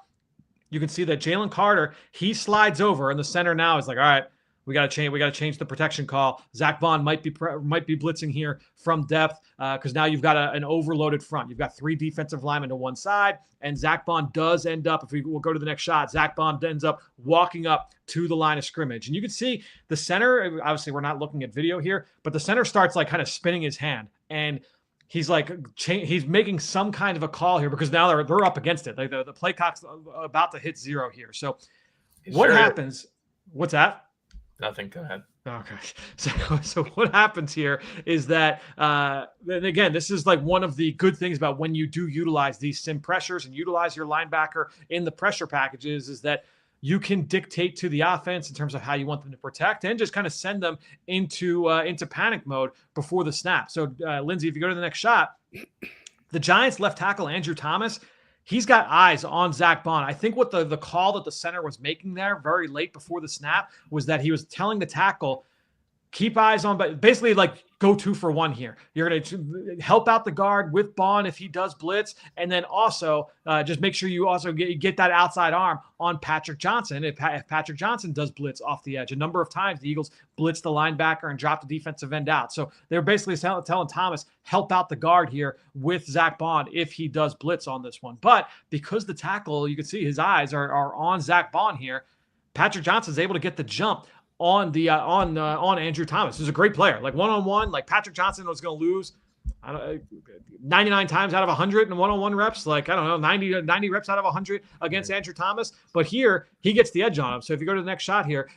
you can see that Jalen Carter, he slides over, and the center now is like, all right, We got to change the protection call. Zach Bond might be blitzing here from depth because now you've got an overloaded front. You've got 3 defensive linemen to one side, and Zach Bond does end up, if we'll go to the next shot, Zach Bond ends up walking up to the line of scrimmage. And you can see the center, obviously we're not looking at video here, but the center starts like kind of spinning his hand. And he's like, he's making some kind of a call here because now they're up against it. Like the play clock's about to hit 0 here. So what happens? What's that? Nothing. Go ahead. Okay. So what happens here is that, and again, this is like one of the good things about when you do utilize these sim pressures and utilize your linebacker in the pressure packages is that you can dictate to the offense in terms of how you want them to protect and just kind of send them into panic mode before the snap. So, Lindsay, if you go to the next shot, the Giants left tackle, Andrew Thomas, he's got eyes on Zach Bond. I think what the call that the center was making there very late before the snap was that he was telling the tackle, keep eyes on, but basically like go 2 for 1 here. You're going to help out the guard with Bond if he does blitz. And then also just make sure you also get that outside arm on Patrick Johnson. If Patrick Johnson does blitz off the edge, a number of times the Eagles blitz the linebacker and drop the defensive end out. So they're basically telling Thomas, help out the guard here with Zach Bond if he does blitz on this one. But because the tackle, you can see his eyes are on Zach Bond here, Patrick Johnson is able to get the jump on the on Andrew Thomas, who's a great player. Like one-on-one, like Patrick Johnson was going to lose 99 times out of 100 in one-on-one reps. Like, I don't know, 90 reps out of 100 against Andrew Thomas. But here, he gets the edge on him. So if you go to the next shot here,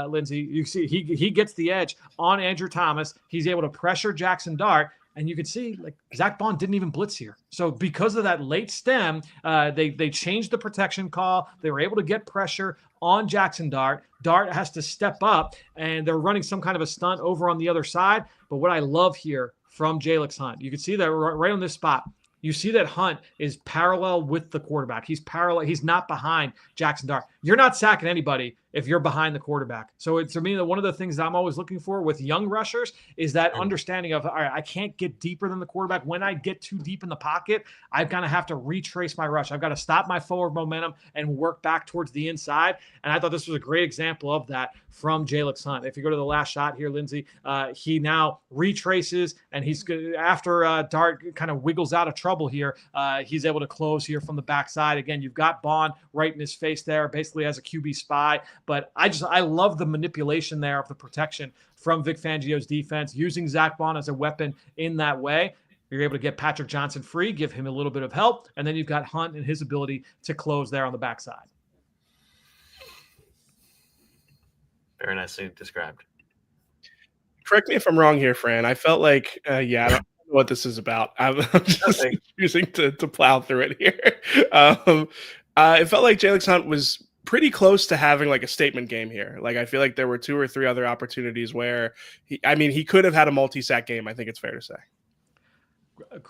Lindsay, you see he gets the edge on Andrew Thomas. He's able to pressure Jackson Dart. And you can see, like, Zach Bond didn't even blitz here. So because of that late stem, they changed the protection call. They were able to get pressure on Jackson Dart. Dart has to step up, and they're running some kind of a stunt over on the other side. But what I love here from Jalyx Hunt, you can see that right on this spot. You see that Hunt is parallel with the quarterback. He's parallel. He's not behind Jackson Dart. You're not sacking anybody if you're behind the quarterback. So it's, to me, one of the things that I'm always looking for with young rushers is that understanding of, all right, I can't get deeper than the quarterback. When I get too deep in the pocket, I've got to have to retrace my rush. I've got to stop my forward momentum and work back towards the inside. And I thought this was a great example of that from Jalyx Hunt. If you go to the last shot here, Lindsay, he now retraces, and he's after Dart kind of wiggles out of trouble here, he's able to close here from the backside. Again, you've got Bond right in his face there, basically as a QB spy. But I love the manipulation there of the protection from Vic Fangio's defense, using Zach Bond as a weapon in that way. You're able to get Patrick Johnson free, give him a little bit of help, and then you've got Hunt and his ability to close there on the backside. Very nicely described. Correct me if I'm wrong here, Fran. I felt like, I don't know what this is about. I'm just choosing to plow through it here. It felt like Jalyx Hunt was pretty close to having like a statement game here. Like, I feel like there were 2 or 3 other opportunities where he could have had a multi-sack game. I think it's fair to say.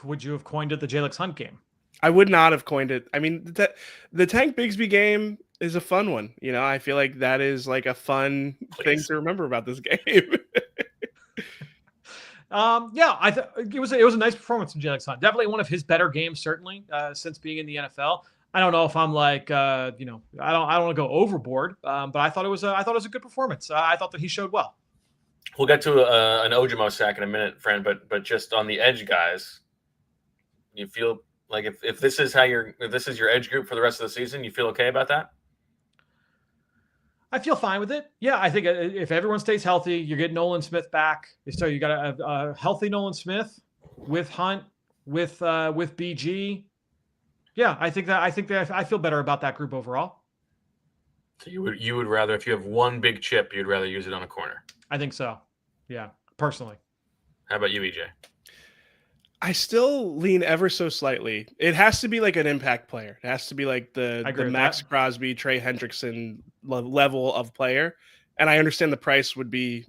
Would you have coined it the Jalyx Hunt game? I would not have coined it. I mean, the Tank Bigsby game is a fun one. You know, I feel like that is like a fun thing to remember about this game. Yeah, it was a nice performance from Jalyx Hunt. Definitely one of his better games, certainly, since being in the NFL. I don't know if I'm like, I don't want to go overboard, but I thought it was a good performance. I thought that he showed well. We'll get to an Ojomo sack in a minute, Fran, but just on the edge guys, you feel like if this is your edge group for the rest of the season, you feel okay about that? I feel fine with it. Yeah, I think if everyone stays healthy, you get Nolan Smith back. So you got a healthy Nolan Smith with Hunt, with BG. Yeah, I think that I feel better about that group overall. So you would rather, if you have one big chip, you'd rather use it on a corner. I think so. Yeah, personally. How about you, EJ? I still lean ever so slightly. It has to be like an impact player. It has to be like the Max Crosby, Trey Hendrickson level of player. And I understand the price would be,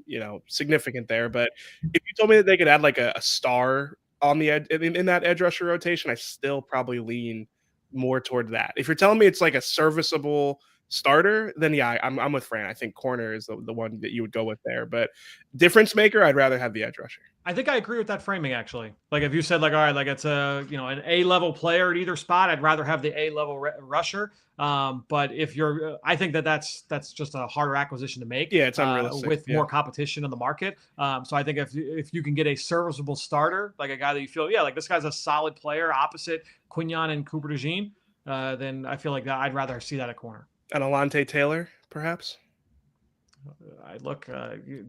significant there. But if you told me that they could add like a star on the edge in that edge rusher rotation, I still probably lean more toward that. If you're telling me it's like a serviceable starter, then yeah, I'm with Fran. I think corner is the one that you would go with there. But difference maker, I'd rather have the edge rusher. I think I agree with that framing, actually. Like if you said like, all right, like it's a, an A-level player at either spot, I'd rather have the A-level rusher. But if you're, I think that's just a harder acquisition to make. Yeah, it's unrealistic with more competition in the market. So I think if you can get a serviceable starter, like a guy that you feel, like this guy's a solid player opposite Quignon and Cooper DeJean, then I feel like that I'd rather see that at corner. And Alontae Taylor, perhaps.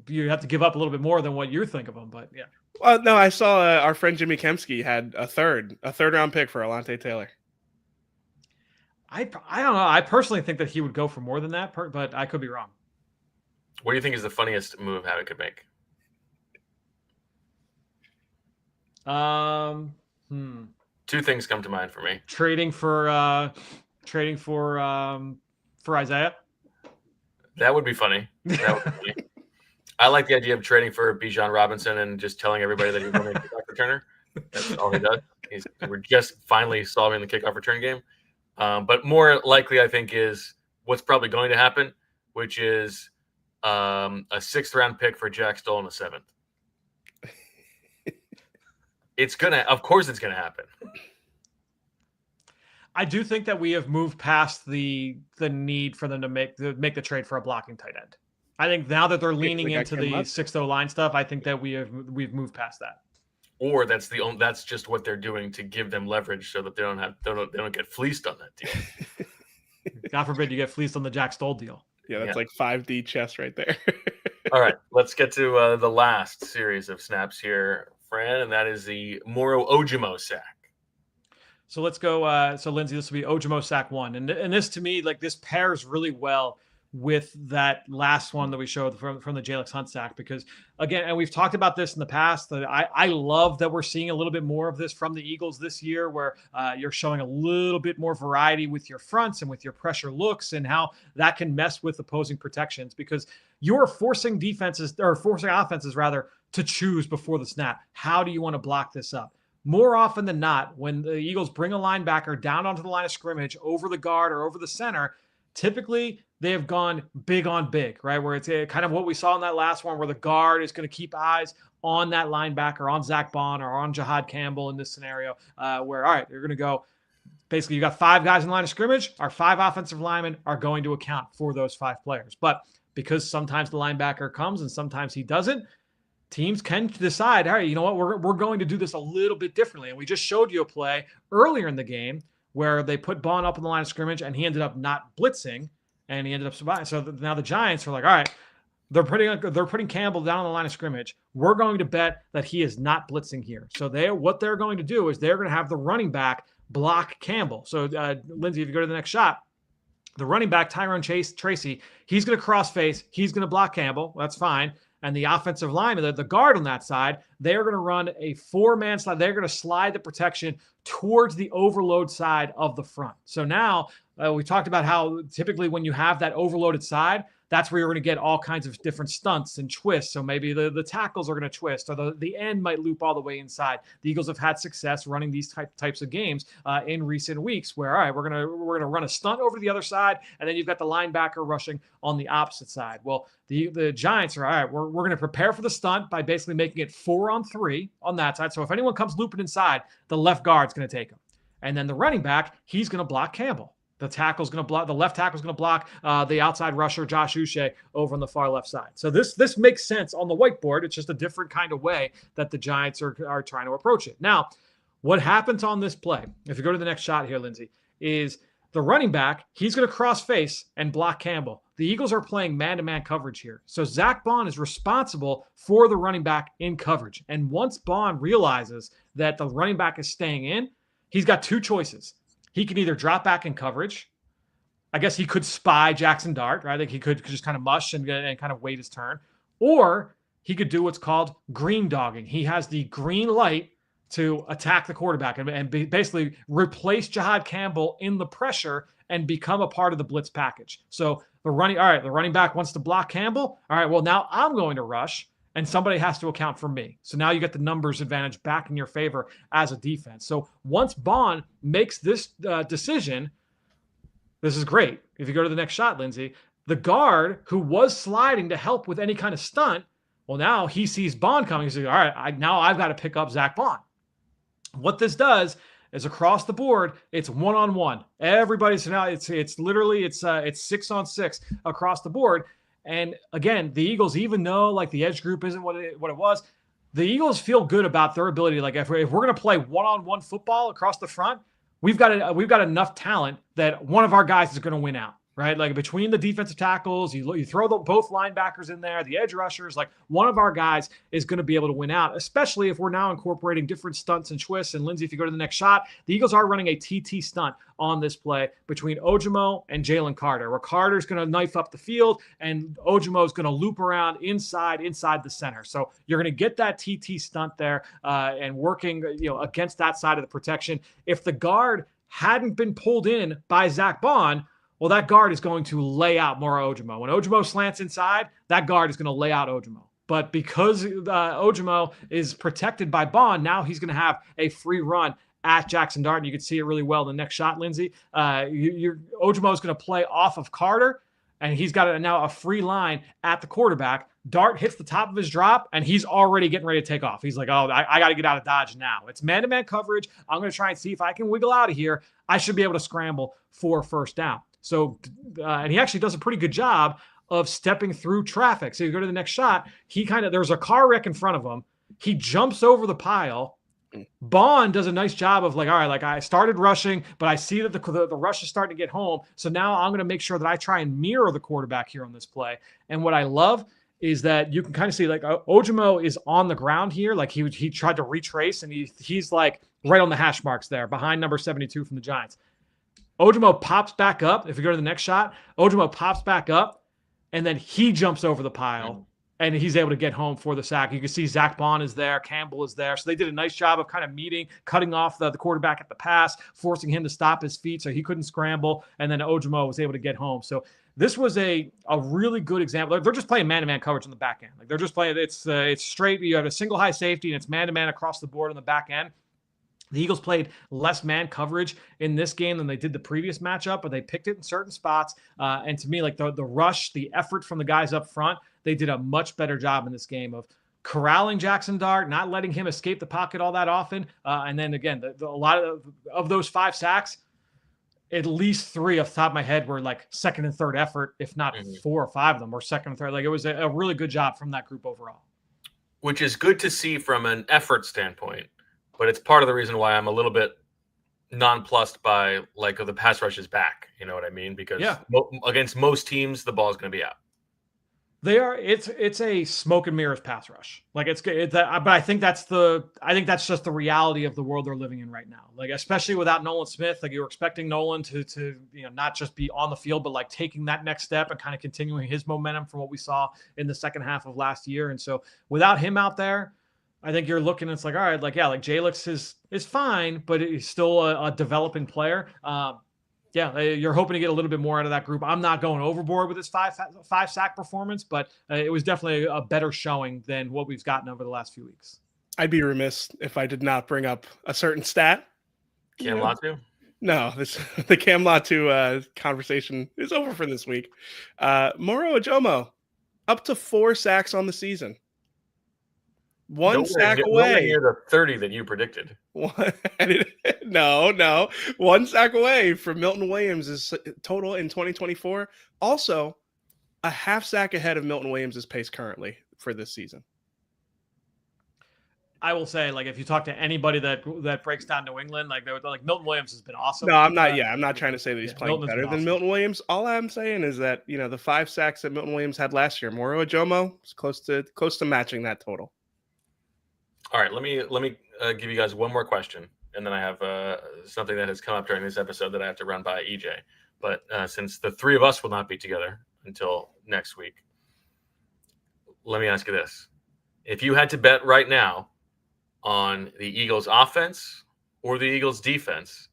You have to give up a little bit more than what you think of him, but yeah. Well, no, I saw our friend Jimmy Kemsky had a third round pick for Alontae Taylor. I don't know. I personally think that he would go for more than that, but I could be wrong. What do you think is the funniest move Howie could make? Two things come to mind for me. Trading for Isaiah. That would be funny. I like the idea of trading for Bijan Robinson and just telling everybody that he's only a kickoff returner. That's all he does. We're just finally solving the kickoff return game. But more likely, I think, is what's probably going to happen, which is a 6th round pick for Jack Stoll in the 7th. Of course it's gonna happen. I do think that we have moved past the need for them to make the trade for a blocking tight end. I think now that they're leaning into the 6-0 line stuff, I think that we've moved past that. Or that's just what they're doing to give them leverage so that they don't get fleeced on that deal. God forbid you get fleeced on the Jack Stoll deal. Yeah, that's like 5D chess right there. All right, let's get to the last series of snaps here, Fran, and that is the Moro Ojomo Sack. So let's go. So Lindsay, this will be Ojomo Sack 1, and this to me, like, this pairs really well with that last one that we showed from the Jalyx Hunt sack, because again, and we've talked about this in the past, that I love that we're seeing a little bit more of this from the Eagles this year, where you're showing a little bit more variety with your fronts and with your pressure looks and how that can mess with opposing protections, because you're forcing offenses rather to choose before the snap. How do you want to block this up? More often than not, when the Eagles bring a linebacker down onto the line of scrimmage over the guard or over the center, typically they have gone big on big, right? Where it's kind of what we saw in that last one, where the guard is going to keep eyes on that linebacker, on Zach Bond or on Jihad Campbell in this scenario, where, all right, you're going to go, basically you got 5 guys in the line of scrimmage, our 5 offensive linemen are going to account for those 5 players. But because sometimes the linebacker comes and sometimes he doesn't, teams can decide, all right, you know what, we're going to do this a little bit differently. And we just showed you a play earlier in the game where they put Bond up in the line of scrimmage and he ended up not blitzing and he ended up surviving. So now the Giants are like, all right, they're putting Campbell down on the line of scrimmage. We're going to bet that he is not blitzing here. So what they're going to do is they're going to have the running back block Campbell. So Lindsay, if you go to the next shot, the running back, Tyrone Tracy, he's going to cross face. He's going to block Campbell. That's fine. And the offensive lineman, the guard on that side, they're going to run a 4-man slide. They're going to slide the protection towards the overload side of the front. So now we talked about how typically when you have that overloaded side, that's where you're going to get all kinds of different stunts and twists. So maybe the tackles are going to twist, or the end might loop all the way inside. The Eagles have had success running these types of games in recent weeks, where, all right, we're gonna run a stunt over the other side, and then you've got the linebacker rushing on the opposite side. Well, the Giants are, all right, we're going to prepare for the stunt by basically making it 4-on-3 on that side. So if anyone comes looping inside, the left guard's going to take him, and then the running back, he's going to block Campbell. The tackle's going to block. The left tackle's going to block the outside rusher, Josh Uche, over on the far left side. So this makes sense on the whiteboard. It's just a different kind of way that the Giants are trying to approach it. Now, what happens on this play, if you go to the next shot here, Lindsay, is the running back, he's going to cross face and block Campbell. The Eagles are playing man-to-man coverage here. So Zach Bond is responsible for the running back in coverage. And once Bond realizes that the running back is staying in, he's got 2 choices. He can either drop back in coverage. I guess he could spy Jackson Dart, right? Like he could just kind of mush and kind of wait his turn. Or he could do what's called green dogging. He has the green light to attack the quarterback and basically replace Jihad Campbell in the pressure and become a part of the blitz package. So the running back wants to block Campbell. All right, well, now I'm going to rush, and somebody has to account for me. So now you get the numbers advantage back in your favor as a defense. So once Bond makes this decision, this is great. If you go to the next shot, Lindsay, the guard who was sliding to help with any kind of stunt, well, now he sees Bond coming. He's like, all right, now I've got to pick up Zach Bond. What this does is across the board, it's one-on-one. Everybody's now it's 6-on-6 across the board. And again, the Eagles, even though like the edge group isn't what it was, the Eagles feel good about their ability. Like if we're going to play one-on-one football across the front, we've got enough talent that one of our guys is going to win out. Right, like between the defensive tackles, you throw both linebackers in there, the edge rushers, like one of our guys is going to be able to win out, especially if we're now incorporating different stunts and twists. And Lindsay, if you go to the next shot, the Eagles are running a TT stunt on this play between Ojomo and Jalen Carter, where Carter's going to knife up the field and Ojomo is going to loop around inside the center. So you're going to get that TT stunt there and working against that side of the protection. If the guard hadn't been pulled in by Zach Bond, well, that guard is going to lay out Moro Ojomo. When Ojomo slants inside, that guard is going to lay out Ojomo. But because Ojomo is protected by Bond, now he's going to have a free run at Jackson Dart. And you can see it really well in the next shot, Lindsay. Ojomo is going to play off of Carter, and he's got now a free line at the quarterback. Dart hits the top of his drop, and he's already getting ready to take off. He's like, oh, I got to get out of Dodge now. It's man-to-man coverage. I'm going to try and see if I can wiggle out of here. I should be able to scramble for first down. So, and he actually does a pretty good job of stepping through traffic. So you go to the next shot, there's a car wreck in front of him. He jumps over the pile. Bond does a nice job of like, all right, like I started rushing, but I see that the rush is starting to get home. So now I'm going to make sure that I try and mirror the quarterback here on this play. And what I love is that you can kind of see like Ojomo is on the ground here. Like he tried to retrace and he's like right on the hash marks there behind number 72 from the Giants. Ojomo pops back up. If you go to the next shot, Ojomo pops back up, and then he jumps over the pile, and he's able to get home for the sack. You can see Zach Bond is there. Campbell is there. So they did a nice job of kind of cutting off the quarterback at the pass, forcing him to stop his feet so he couldn't scramble, and then Ojomo was able to get home. So this was a really good example. They're just playing man-to-man coverage on the back end. Like they're just playing, it's straight. You have a single high safety, and it's man-to-man across the board on the back end. The Eagles played less man coverage in this game than they did the previous matchup, but they picked it in certain spots. And to me, like the rush, the effort from the guys up front, they did a much better job in this game of corralling Jackson Dart, not letting him escape the pocket all that often. And then again, a lot of those 5 sacks, at least 3 off the top of my head were like second and third effort, if not 4 or 5 of them were second and third. Like it was a really good job from that group overall. Which is good to see from an effort standpoint. But it's part of the reason why I'm a little bit nonplussed by like the pass rush is back. You know what I mean? Because against most teams, the ball is going to be out. It's a smoke and mirrors pass rush. Like but I think that's just the reality of the world they're living in right now. Like especially without Nolan Smith, like you were expecting Nolan to not just be on the field, but like taking that next step and kind of continuing his momentum from what we saw in the second half of last year. And so without him out there, I think you're looking, it's like, all right, like, yeah, like Jalyx is fine, but he's still a developing player. You're hoping to get a little bit more out of that group. I'm not going overboard with his five sack performance, but it was definitely a better showing than what we've gotten over the last few weeks. I'd be remiss if I did not bring up a certain stat. Cam Latu? No, the Cam Latu conversation is over for this week. Moro Ojomo, up to 4 sacks on the season. One sack away. Near the 30 that you predicted. No. 1 sack away from Milton Williams' total in 2024. Also, a half sack ahead of Milton Williams' pace currently for this season. I will say, like, if you talk to anybody that breaks down New England, like Milton Williams has been awesome. No, I'm not. I'm not trying to say that he's playing better than Milton Williams. All I'm saying is that the 5 sacks that Milton Williams had last year, Moro Ojomo is close to matching that total. All right, let me give you guys one more question, and then I have something that has come up during this episode that I have to run by EJ. But since the 3 of us will not be together until next week, let me ask you this: if you had to bet right now on the Eagles' offense or the Eagles' defense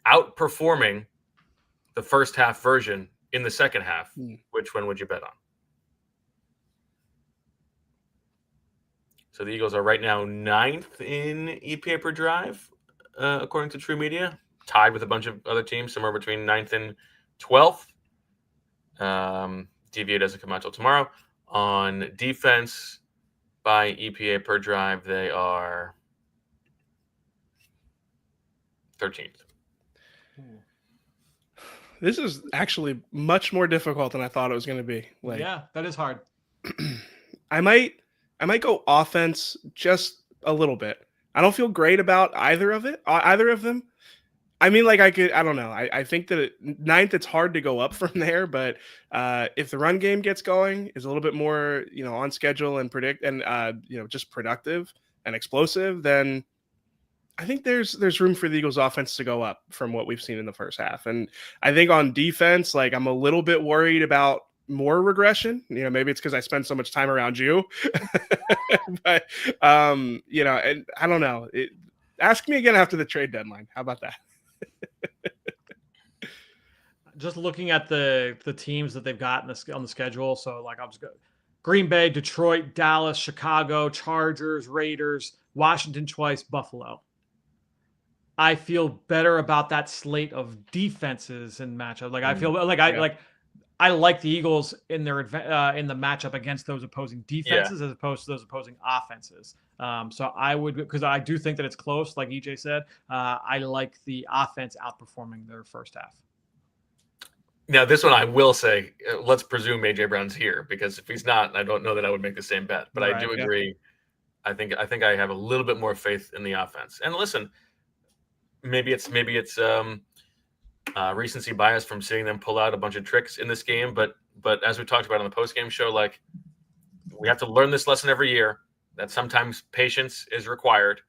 outperforming the first half version in the second half, which one would you bet on? So the Eagles are right now 9th in EPA per drive, according to True Media, tied with a bunch of other teams, somewhere between 9th and 12th. DVA doesn't come out till tomorrow. On defense by EPA per drive, they are 13th. This is actually much more difficult than I thought it was going to be. Like, yeah, that is hard. I might go offense just a little bit. I don't feel great about either of them. I mean, like I don't know. I think that ninth, it's hard to go up from there, but if the run game gets going, is a little bit more, on schedule and just productive and explosive, then I think there's room for the Eagles offense to go up from what we've seen in the first half. And I think on defense, like I'm a little bit worried about more regression. Maybe it's because I spend so much time around you, but and I don't know. Ask me again after the trade deadline. How about that? Just looking at the teams that they've got on the schedule. So like I'll just go Green Bay, Detroit, Dallas, Chicago, Chargers, Raiders, Washington twice, Buffalo. I feel better about that slate of defenses and matchup. Like I feel like I like the Eagles in their in the matchup against those opposing defenses as opposed to those opposing offenses. So I would, because I do think that it's close, like EJ said. I like the offense outperforming their first half. Now, this one I will say, let's presume AJ Brown's here, because if he's not, I don't know that I would make the same bet. But I do agree. I think I have a little bit more faith in the offense. And listen, maybe it's recency bias from seeing them pull out a bunch of tricks in this game. But as we talked about on the post-game show, like we have to learn this lesson every year that sometimes patience is required.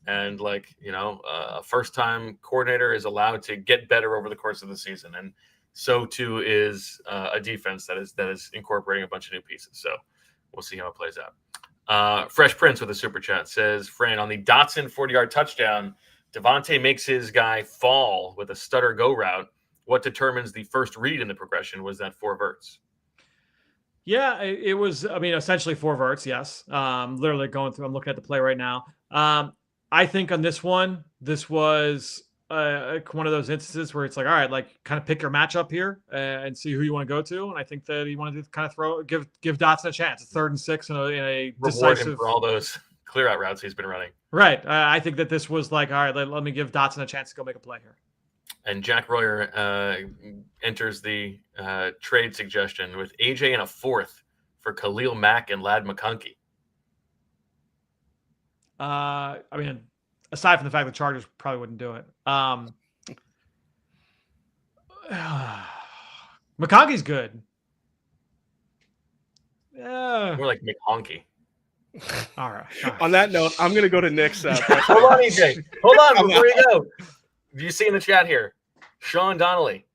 And a first-time coordinator is allowed to get better over the course of the season. And so too is a defense that is incorporating a bunch of new pieces. So we'll see how it plays out. Fresh Prince with a super chat says, Fran, on the Dotson 40-yard touchdown, Devonta makes his guy fall with a stutter go route. What determines the first read in the progression? Was that 4 verts? Yeah, it was, essentially 4 verts, yes. Literally going through, I'm looking at the play right now. I think on this one, this was one of those instances where it's like, all right, like kind of pick your matchup here and see who you want to go to. And I think that he wanted to kind of give Dotson a chance. It's 3rd and 6 in a decisive. Him for all those clear out routes he's been running. Right. I think that this was like, all right, let me give Dotson a chance to go make a play here. And Jack Royer enters the trade suggestion with AJ and a 4th for Khalil Mack and Ladd McConkey. Aside from the fact the Chargers probably wouldn't do it. McConkey's good. More like McHonky. All right. On that note, I'm going to go to Nick's. Hold on, EJ. Hold on before you go. Do you see in the chat here, Sean Donnelly?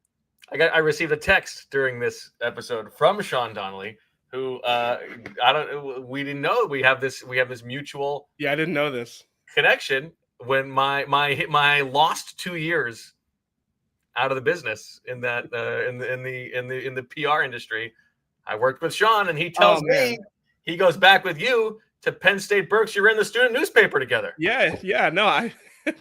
I received a text during this episode from Sean Donnelly, who we didn't know we have this mutual. Yeah, I didn't know this connection when my lost 2 years out of the business in that in the PR industry. I worked with Sean, and he tells me he goes back with you to Penn State Berks. You're in the student newspaper together. Yeah. No,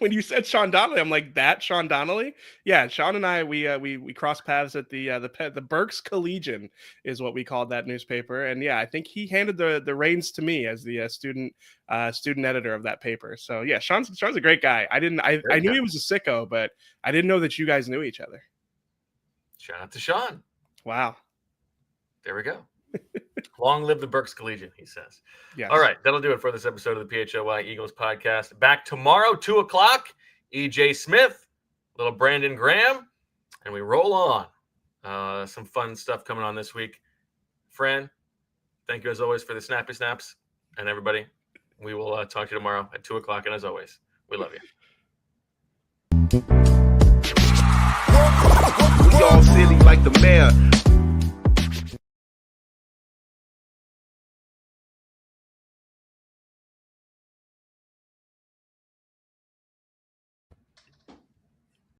when you said Sean Donnelly, I'm like, that Sean Donnelly? Yeah, Sean and I we crossed paths at the Berks Collegian is what we called that newspaper, and yeah, I think he handed the reins to me as the student editor of that paper. So yeah, Sean's a great guy. I knew he was a sicko, but I didn't know that you guys knew each other. Shout out to Sean. Wow. There we go. Long live the Berks Collegian, he says. Yes. All right, that'll do it for this episode of the PHLY Eagles podcast. Back tomorrow, 2:00. EJ Smith, little Brandon Graham, and we roll on. Some fun stuff coming on this week. Fran, thank you as always for the snappy snaps. And everybody, we will talk to you tomorrow at 2:00. And as always, we love you. We all silly like the mayor.